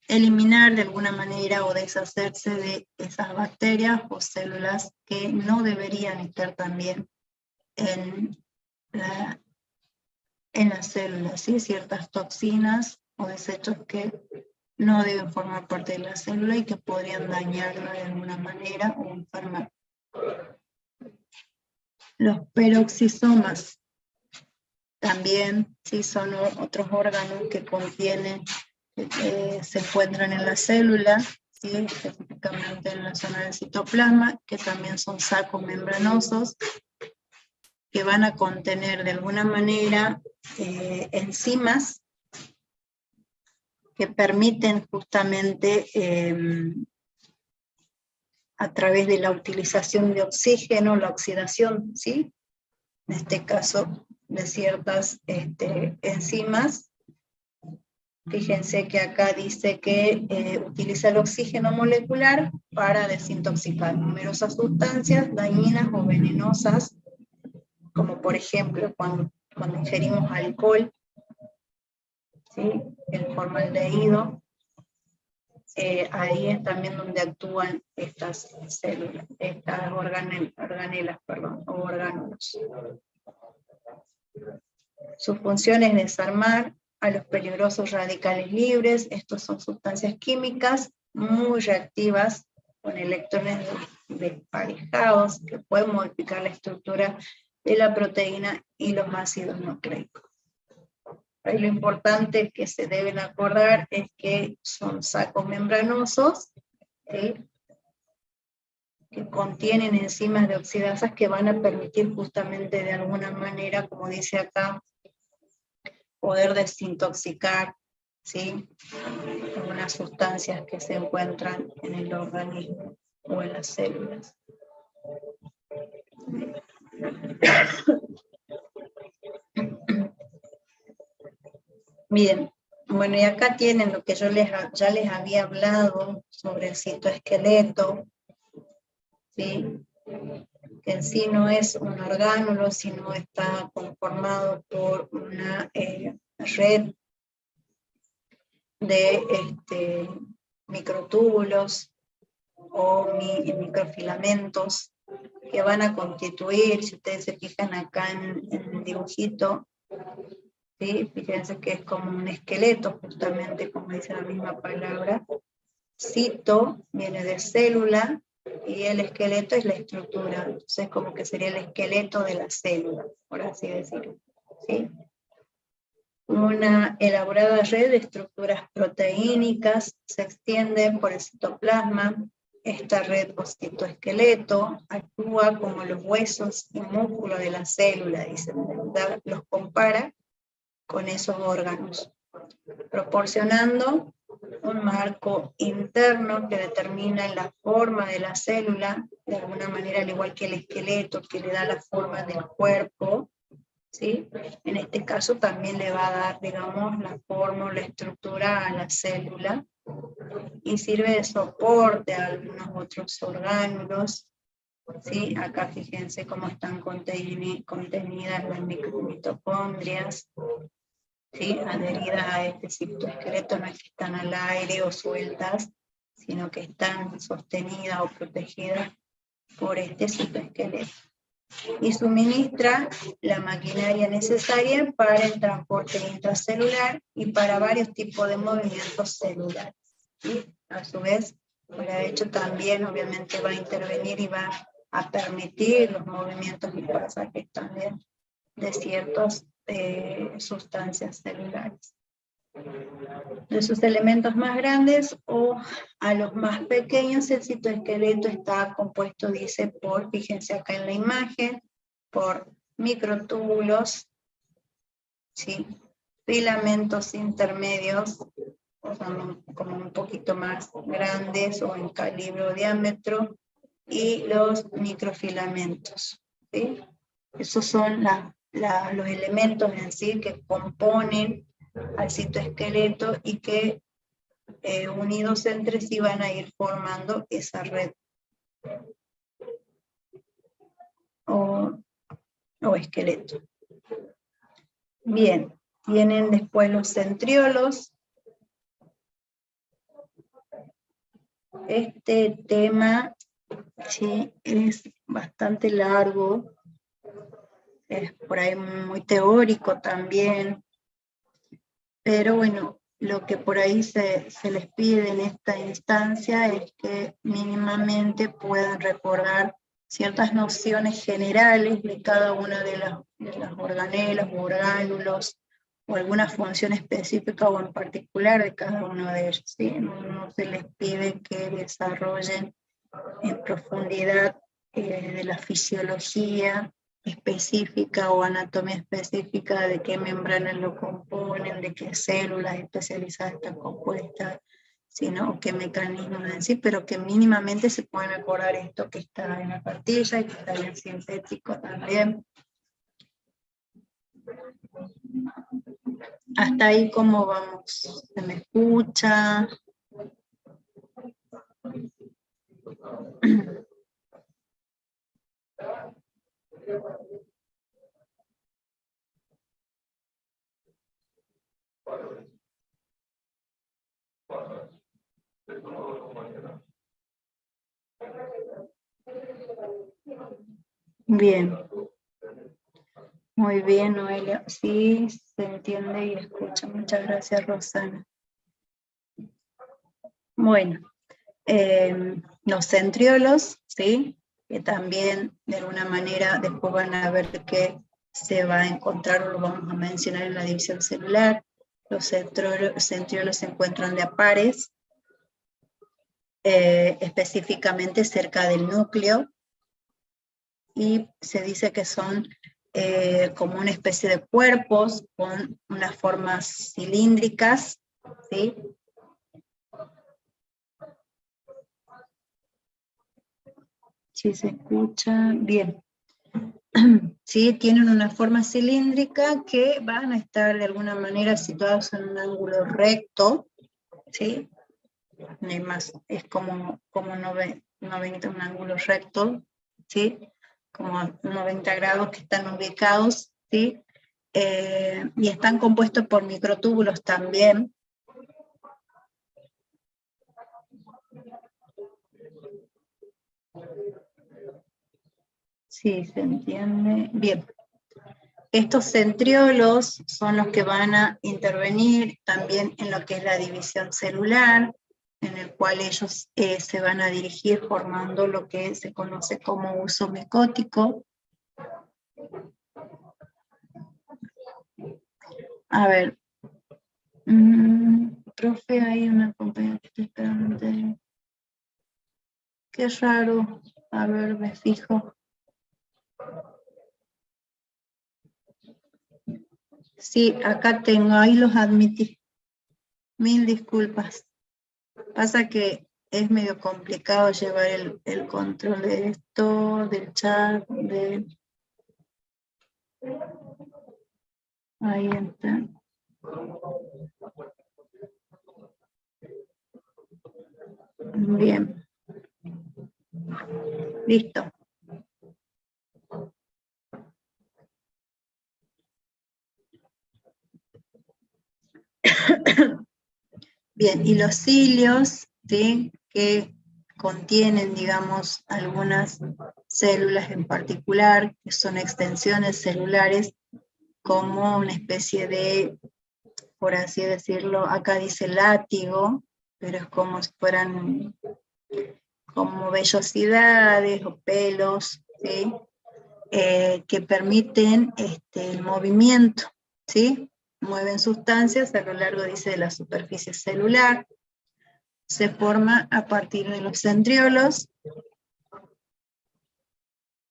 eliminar de alguna manera o deshacerse de esas bacterias o células que no deberían estar también en las células, ¿sí? Ciertas toxinas o desechos que no deben formar parte de la célula y que podrían dañarla de alguna manera o enfermar. Los peroxisomas también, ¿sí? Son otros órganos que contienen, se encuentran en la célula, ¿sí? Específicamente en la zona del citoplasma, que también son sacos membranosos, que van a contener de alguna manera enzimas que permiten justamente a través de la utilización de oxígeno, la oxidación, ¿sí? En este caso de ciertas enzimas. Fíjense que acá dice que utiliza el oxígeno molecular para desintoxicar numerosas sustancias dañinas o venenosas, como por ejemplo cuando ingerimos alcohol, ¿sí? El formaldehído. Ahí es también donde actúan estas células, estas organelas, o orgánulos. Su función es desarmar a los peligrosos radicales libres. Estos son sustancias químicas muy reactivas con electrones desparejados que pueden modificar la estructura de la proteína y los ácidos nucleicos. Ahí lo importante que se deben acordar es que son sacos membranosos, ¿sí? Que contienen enzimas de oxidasas que van a permitir justamente de alguna manera, como dice acá, poder desintoxicar ¿sí? Algunas sustancias que se encuentran en el organismo o en las células. Bien, bueno, y acá tienen lo que yo ya les había hablado sobre el citoesqueleto, ¿sí? Que en sí no es un orgánulo, sino está conformado por una red de microtúbulos o microfilamentos que van a constituir, si ustedes se fijan acá en el dibujito, ¿sí? Fíjense que es como un esqueleto, justamente como dice la misma palabra. Cito viene de célula y el esqueleto es la estructura, entonces como que sería el esqueleto de la célula, por así decirlo, ¿sí? Una elaborada red de estructuras proteínicas se extiende por el citoplasma. Esta red o citoesqueleto actúa como los huesos y músculos de la célula, y los compara con esos órganos, proporcionando un marco interno que determina la forma de la célula, de alguna manera al igual que el esqueleto que le da la forma del cuerpo, ¿sí? En este caso también le va a dar, digamos, la forma o la estructura a la célula y sirve de soporte a algunos otros orgánulos, ¿sí? Acá fíjense cómo están contenidas las mitocondrias, ¿sí? Adheridas a este citoesqueleto, no es que están al aire o sueltas, sino que están sostenidas o protegidas por este citoesqueleto. Y suministra la maquinaria necesaria para el transporte intracelular y para varios tipos de movimientos celulares. ¿Sí? A su vez, para hecho también obviamente va a intervenir y va a permitir los movimientos y pasajes también de ciertas sustancias celulares. De sus elementos más grandes o a los más pequeños, el citoesqueleto está compuesto, dice, por, fíjense acá en la imagen, por microtúbulos, ¿sí? Filamentos intermedios, o sea, como un poquito más grandes o en calibre o diámetro, y los microfilamentos, ¿sí? Esos son los elementos en sí que componen al citoesqueleto y que unidos entre sí van a ir formando esa red o esqueleto. Bien, vienen después los centriolos. Este tema, sí, es bastante largo, es por ahí muy teórico también, pero bueno, lo que por ahí se les pide en esta instancia es que mínimamente puedan recordar ciertas nociones generales de cada una de las organelas o orgánulos, o alguna función específica o en particular de cada uno de ellos, ¿sí? No se les pide que desarrollen en profundidad de la fisiología específica o anatomía específica de qué membranas lo componen, de qué células especializadas están compuestas, sino qué mecanismos en sí, pero que mínimamente se pueden acordar esto que está en la cartilla y que está en el sintético también. Hasta ahí, ¿cómo vamos? ¿Se me escucha? Bien. Muy bien, Noelia. Sí, se entiende y escucha. Muchas gracias, Rosana. Bueno, los centriolos, ¿sí? Que también de alguna manera después van a ver que se va a encontrar o lo vamos a mencionar en la división celular. Los centriolos se encuentran de a pares, específicamente cerca del núcleo, y se dice que son como una especie de cuerpos con unas formas cilíndricas, ¿sí? Si se escucha bien. ¿Sí? Tienen una forma cilíndrica que van a estar de alguna manera situados en un ángulo recto, ¿sí? Es como 90, un ángulo recto, ¿sí? Como 90 grados que están ubicados, ¿sí? Y están compuestos por microtúbulos también. Sí, se entiende. Bien. Estos centriolos son los que van a intervenir también en lo que es la división celular, en el cual ellos se van a dirigir formando lo que se conoce como uso micótico. A ver, profe, hay una compañera que está esperando. Qué raro. A ver, me fijo. Sí, acá tengo, ahí los admití. Mil disculpas. Pasa que es medio complicado llevar el control de esto, del chat, ahí está. Bien. Listo. Bien, y los cilios, ¿sí? Que contienen, digamos, algunas células en particular, que son extensiones celulares, como una especie de, por así decirlo, acá dice látigo, pero es como si fueran como vellosidades o pelos, ¿sí? Que permiten el movimiento, ¿sí? Mueven sustancias a lo largo, dice, de la superficie celular. Se forma a partir de los centriolos,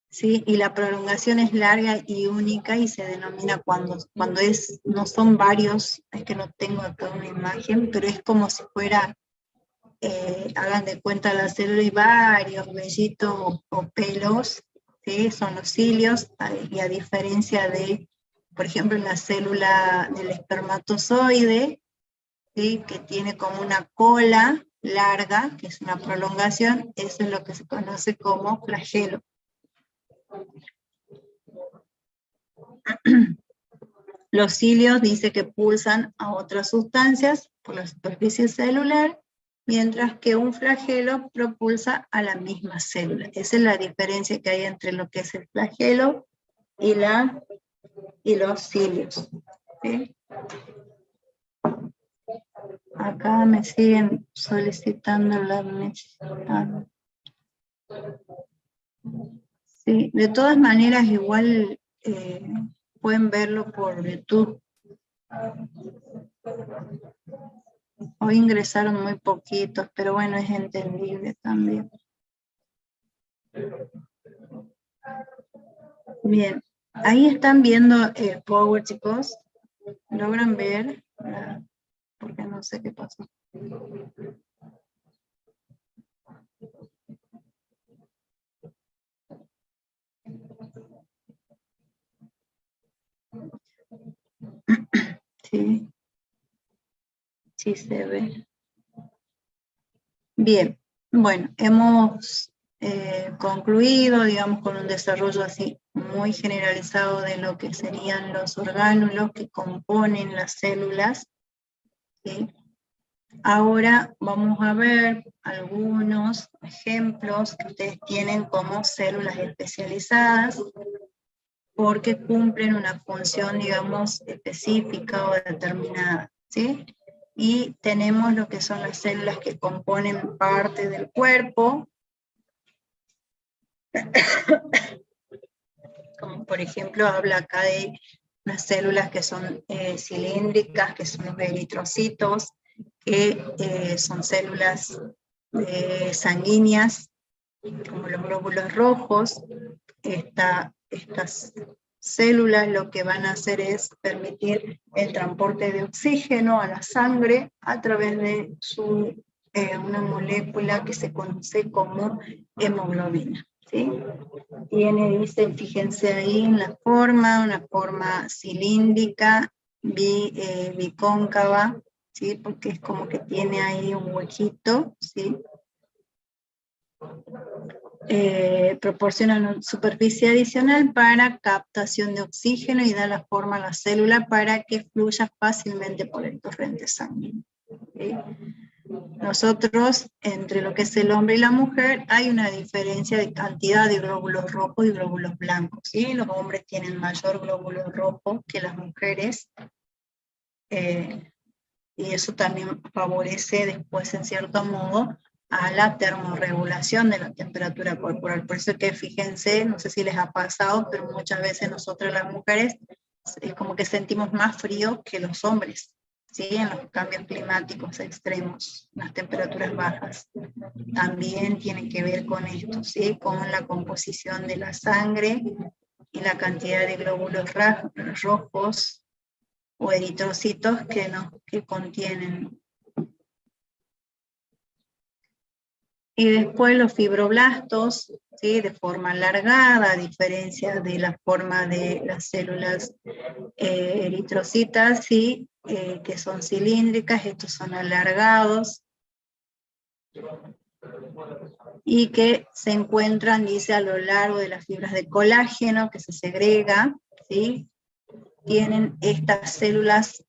¿sí? Y la prolongación es larga y única y se denomina cuando no son varios, es que no tengo acá una imagen, pero es como si fuera, hagan de cuenta la célula y varios vellitos o pelos, ¿sí? Son los cilios, y a diferencia de, por ejemplo, en la célula del espermatozoide, ¿sí? Que tiene como una cola larga, que es una prolongación, eso es lo que se conoce como flagelo. Los cilios dice que pulsan a otras sustancias por la superficie celular, mientras que un flagelo propulsa a la misma célula. Esa es la diferencia que hay entre lo que es el flagelo y los cilios, ¿sí? Acá me siguen solicitando la necesidad. Sí, de todas maneras igual pueden verlo por YouTube. Hoy ingresaron muy poquitos, pero bueno, es entendible también. Bien, ahí están viendo el Power, chicos. ¿Logran ver? Porque no sé qué pasó. Sí, sí se ve. Bien, bueno, hemos concluido, digamos, con un desarrollo así muy generalizado de lo que serían los orgánulos que componen las células, ¿sí? Ahora vamos a ver algunos ejemplos que ustedes tienen como células especializadas, porque cumplen una función, digamos, específica o determinada, ¿sí? Y tenemos lo que son las células que componen parte del cuerpo, como por ejemplo habla acá de unas células que son cilíndricas, que son los eritrocitos, que son células sanguíneas, como los glóbulos rojos. Estas células lo que van a hacer es permitir el transporte de oxígeno a la sangre a través de una molécula que se conoce como hemoglobina, ¿sí? Dice, fíjense ahí en la forma, una forma cilíndrica, bicóncava, ¿sí? Porque es como que tiene ahí un huequito, ¿sí? Proporciona una superficie adicional para captación de oxígeno y da la forma a la célula para que fluya fácilmente por el torrente sanguíneo, ¿sí? Nosotros, entre lo que es el hombre y la mujer, hay una diferencia de cantidad de glóbulos rojos y glóbulos blancos, ¿sí? Los hombres tienen mayor glóbulo rojo que las mujeres, y eso también favorece después, en cierto modo, a la termorregulación de la temperatura corporal. Por eso que fíjense, no sé si les ha pasado, pero muchas veces nosotros las mujeres es como que sentimos más frío que los hombres, ¿sí? En los cambios climáticos extremos, las temperaturas bajas. También tiene que ver con esto, ¿sí? Con la composición de la sangre y la cantidad de glóbulos rojos o eritrocitos que contienen. Y después los fibroblastos, ¿sí? De forma alargada, a diferencia de la forma de las células eritrocitas, ¿sí? Que son cilíndricas, estos son alargados, y que se encuentran, dice, a lo largo de las fibras de colágeno que se segrega, ¿sí? Tienen estas células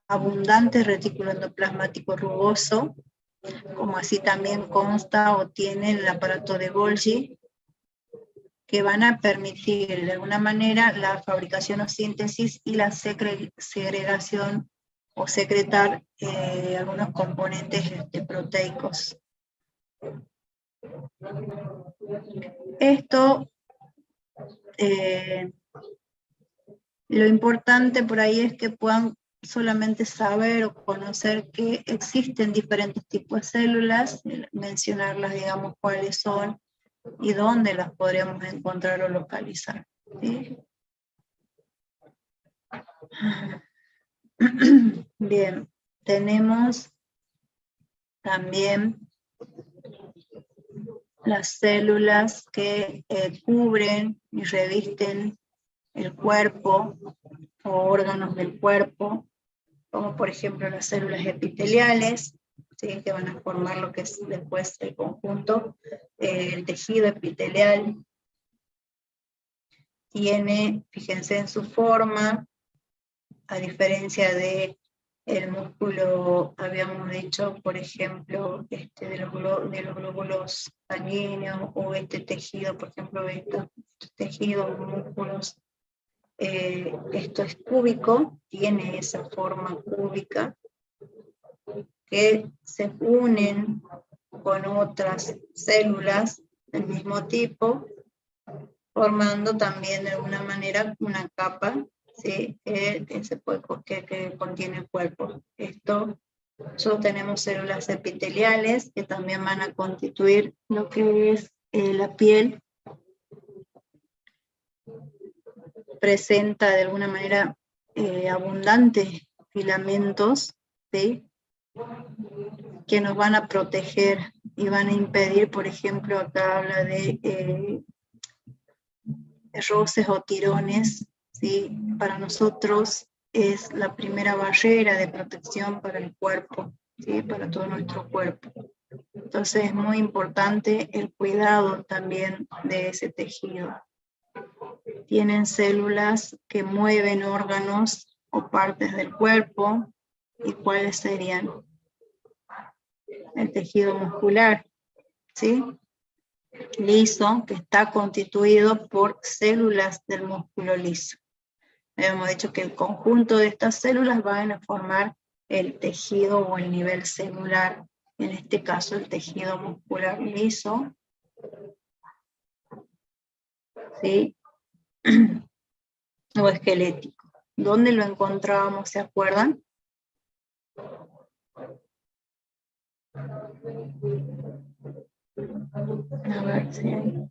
abundantes retículo endoplasmático rugoso, como así también consta o tiene el aparato de Golgi, que van a permitir de alguna manera la fabricación o síntesis y la segregación o secretar algunos componentes proteicos. Esto, lo importante por ahí es que puedan solamente saber o conocer que existen diferentes tipos de células, mencionarlas, digamos, cuáles son y dónde las podríamos encontrar o localizar, ¿sí? Bien, tenemos también las células que cubren y revisten el cuerpo o órganos del cuerpo, como por ejemplo las células epiteliales, ¿sí? Que van a formar lo que es después el conjunto, el tejido epitelial. Tiene, fíjense en su forma, a diferencia de el músculo, habíamos dicho, por ejemplo, de los glóbulos sanguíneos, o este tejido, por ejemplo, estos tejidos, músculos, esto es cúbico, tiene esa forma cúbica, que se unen con otras células del mismo tipo, formando también de alguna manera una capa, ¿sí? que contiene el cuerpo. Nosotros tenemos células epiteliales que también van a constituir lo que es la piel. Presenta de alguna manera abundantes filamentos, ¿sí? Que nos van a proteger y van a impedir, por ejemplo, acá habla de roces o tirones, ¿sí? Para nosotros es la primera barrera de protección para el cuerpo, ¿sí? Para todo nuestro cuerpo. Entonces es muy importante el cuidado también de ese tejido. Tienen células que mueven órganos o partes del cuerpo. ¿Y cuáles serían? El tejido muscular, ¿sí? Liso, que está constituido por células del músculo liso. Hemos dicho que el conjunto de estas células van a formar el tejido o el nivel celular, en este caso el tejido muscular liso, ¿sí? O esquelético. ¿Dónde lo encontrábamos, se acuerdan? A ver si hay.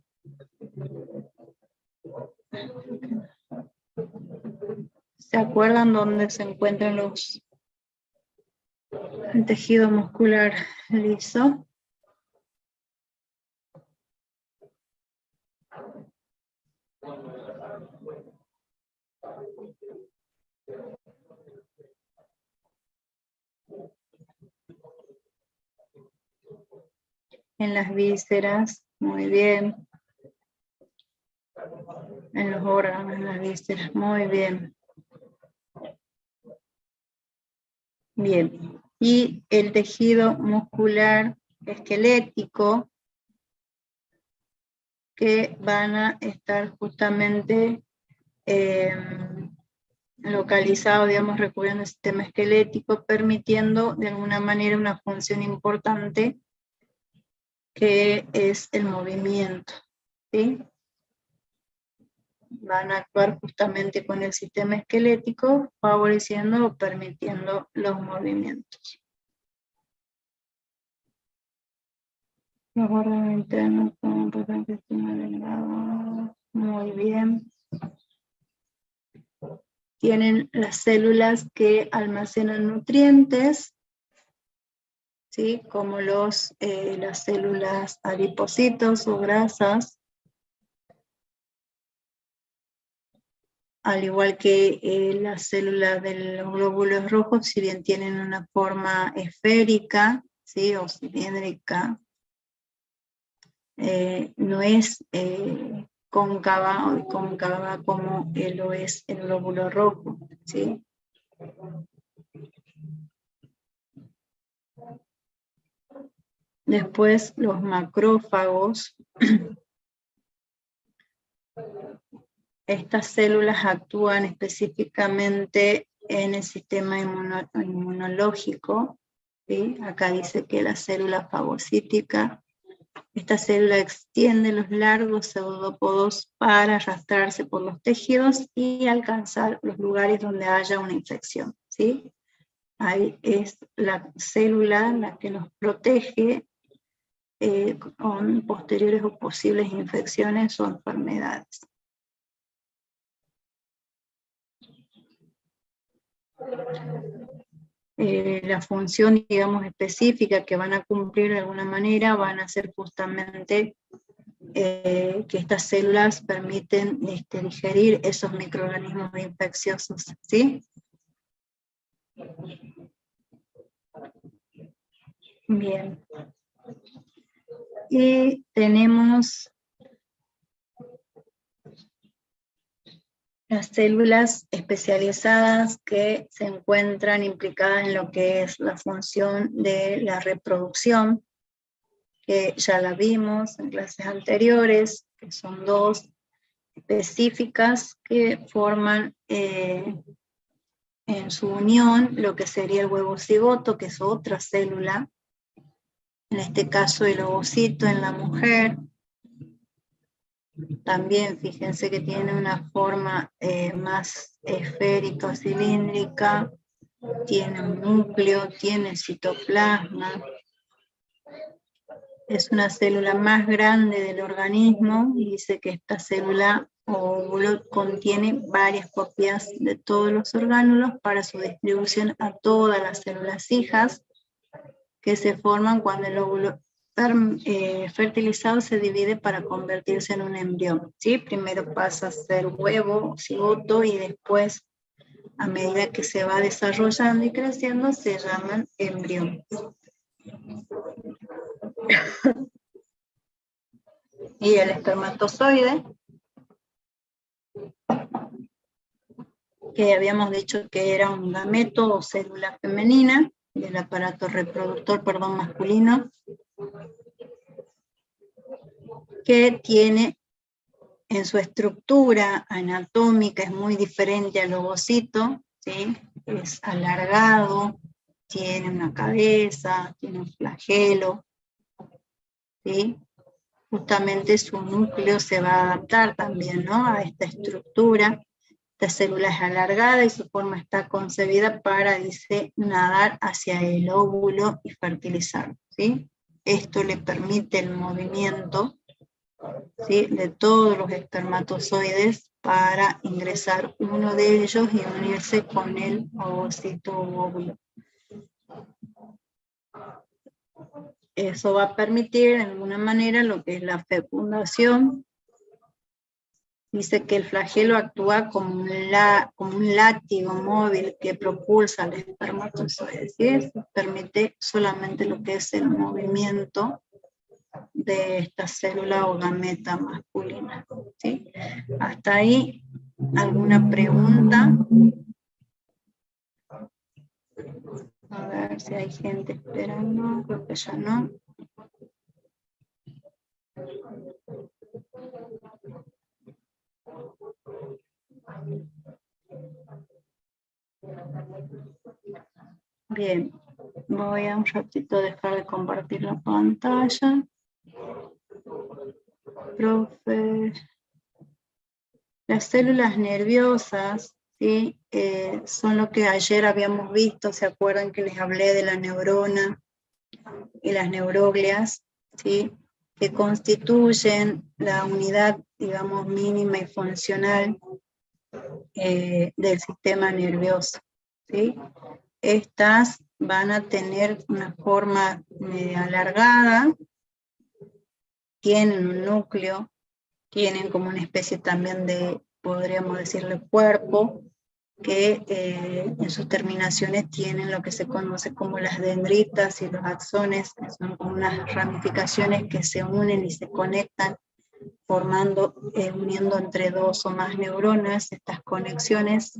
¿Se acuerdan dónde se encuentran el tejido muscular liso? En las vísceras, muy bien. En los órganos, en las vísceras, muy bien. Bien. Y el tejido muscular esquelético, que van a estar justamente localizados, digamos, recurriendo al sistema esquelético, permitiendo de alguna manera una función importante que es el movimiento, ¿sí? Van a actuar justamente con el sistema esquelético, favoreciendo o permitiendo los movimientos. Los órganos internos son delgados. Muy bien. Tienen las células que almacenan nutrientes, ¿sí? Como las células adipocitos o grasas, al igual que las células de los glóbulos rojos, si bien tienen una forma esférica, ¿sí? O cilíndrica, no es cóncava o cóncava como lo es el glóbulo rojo, ¿sí? Después los macrófagos. Estas células actúan específicamente en el sistema inmunológico, ¿sí? Acá dice que la célula fagocítica, esta célula extiende los largos pseudópodos para arrastrarse por los tejidos y alcanzar los lugares donde haya una infección, ¿sí? Ahí es la célula la que nos protege con posteriores o posibles infecciones o enfermedades. La función, digamos, específica que van a cumplir de alguna manera van a ser justamente que estas células permiten digerir esos microorganismos infecciosos, ¿sí? Bien. Y tenemos las células especializadas que se encuentran implicadas en lo que es la función de la reproducción, que ya la vimos en clases anteriores, que son dos específicas que forman en su unión lo que sería el huevo cigoto, que es otra célula, en este caso el ovocito en la mujer. También fíjense que tiene una forma más esférica o cilíndrica, tiene un núcleo, tiene citoplasma, es una célula más grande del organismo y dice que esta célula o óvulo contiene varias copias de todos los orgánulos para su distribución a todas las células hijas que se forman cuando el óvulo fertilizado se divide para convertirse en un embrión, ¿sí? Primero pasa a ser huevo, cigoto, y después, a medida que se va desarrollando y creciendo, se llaman embrión. Y el espermatozoide, que habíamos dicho que era un gameto o célula femenina del aparato reproductor, masculino, que tiene en su estructura anatómica, es muy diferente al ovocito, ¿sí? Es alargado, tiene una cabeza, tiene un flagelo, ¿sí? Justamente su núcleo se va a adaptar también, ¿no? A esta estructura. Esta célula es alargada y su forma está concebida para, dice, nadar hacia el óvulo y fertilizar, ¿sí? Esto le permite el movimiento ¿sí? De todos los espermatozoides para ingresar uno de ellos y unirse con el ovocito o óvulo. Eso va a permitir de alguna manera lo que es la fecundación. Dice que el flagelo actúa como un látigo móvil que propulsa al espermatozoide. ¿Sí? Eso permite solamente lo que es el movimiento de esta célula o gameta masculina. ¿Sí? Hasta ahí, ¿alguna pregunta? A ver si hay gente esperando, creo que ya no. Bien, voy a un ratito dejar de compartir la pantalla. Profe, las células nerviosas, ¿sí? Son lo que ayer habíamos visto, ¿se acuerdan que les hablé de la neurona y las neuroglias, ¿sí? Que constituyen la unidad, digamos, mínima y funcional del sistema nervioso, ¿sí? Estas van a tener una forma alargada, tienen un núcleo, tienen como una especie también de, podríamos decirle, cuerpo, que en sus terminaciones tienen lo que se conoce como las dendritas y los axones, que son como unas ramificaciones que se unen y se conectan, formando, uniendo entre dos o más neuronas, estas conexiones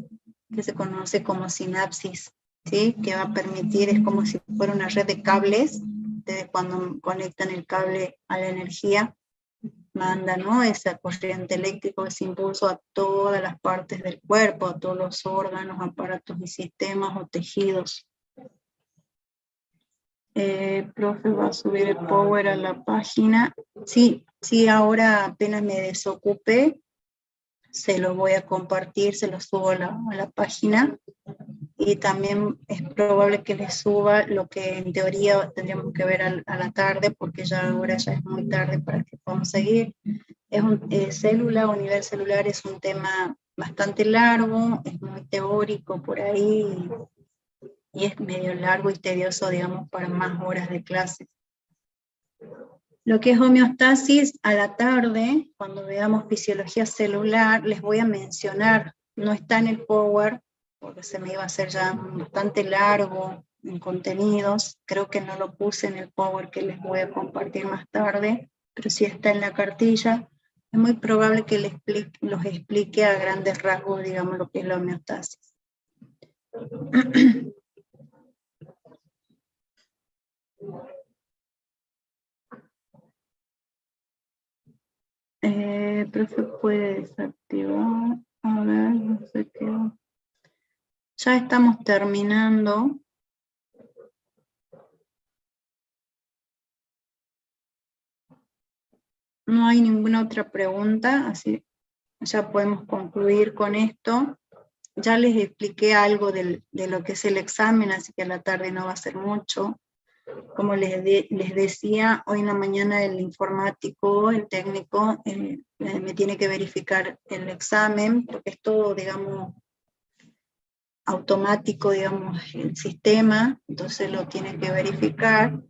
que se conoce como sinapsis, ¿sí? Que va a permitir, es como si fuera una red de cables, desde cuando conectan el cable a la energía, manda, ¿no? Esa corriente eléctrica, ese impulso a todas las partes del cuerpo, a todos los órganos, aparatos y sistemas o tejidos. Profe, va a subir el power a la página. Sí, ahora apenas me desocupe, se lo voy a compartir, se lo subo a la página. Y también es probable que les suba lo que en teoría tendríamos que ver a la tarde, porque ya ahora ya es muy tarde para que podamos seguir. Célula o nivel celular es un tema bastante largo, es muy teórico por ahí, y es medio largo y tedioso, digamos, para más horas de clase. Lo que es homeostasis, a la tarde, cuando veamos fisiología celular, les voy a mencionar, no está en el Power, porque se me iba a hacer ya bastante largo en contenidos, creo que no lo puse en el Power que les voy a compartir más tarde, pero sí está en la cartilla. Es muy probable que los explique a grandes rasgos, digamos, lo que es la homeostasis. Profe, puede desactivar, a ver, no sé qué. Ya estamos terminando. No hay ninguna otra pregunta, así ya podemos concluir con esto. Ya les expliqué algo de lo que es el examen, así que a la tarde no va a ser mucho. Como les decía, hoy en la mañana el informático, el técnico, me tiene que verificar el examen, porque es todo, digamos, automático, digamos, el sistema, entonces lo tiene que verificar.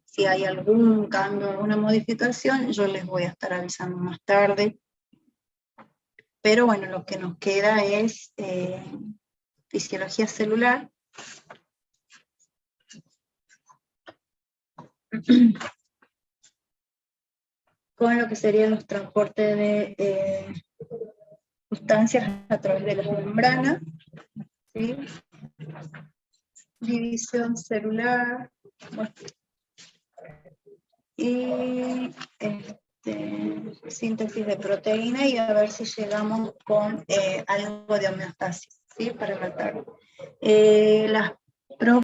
Si hay algún cambio, alguna modificación, yo les voy a estar avisando más tarde. Pero bueno, lo que nos queda es fisiología celular. Con lo que serían los transportes de sustancias a través de las membranas, ¿sí? División celular, bueno, y síntesis de proteína, y a ver si llegamos con algo de homeostasis, ¿sí? Para la tarde. Las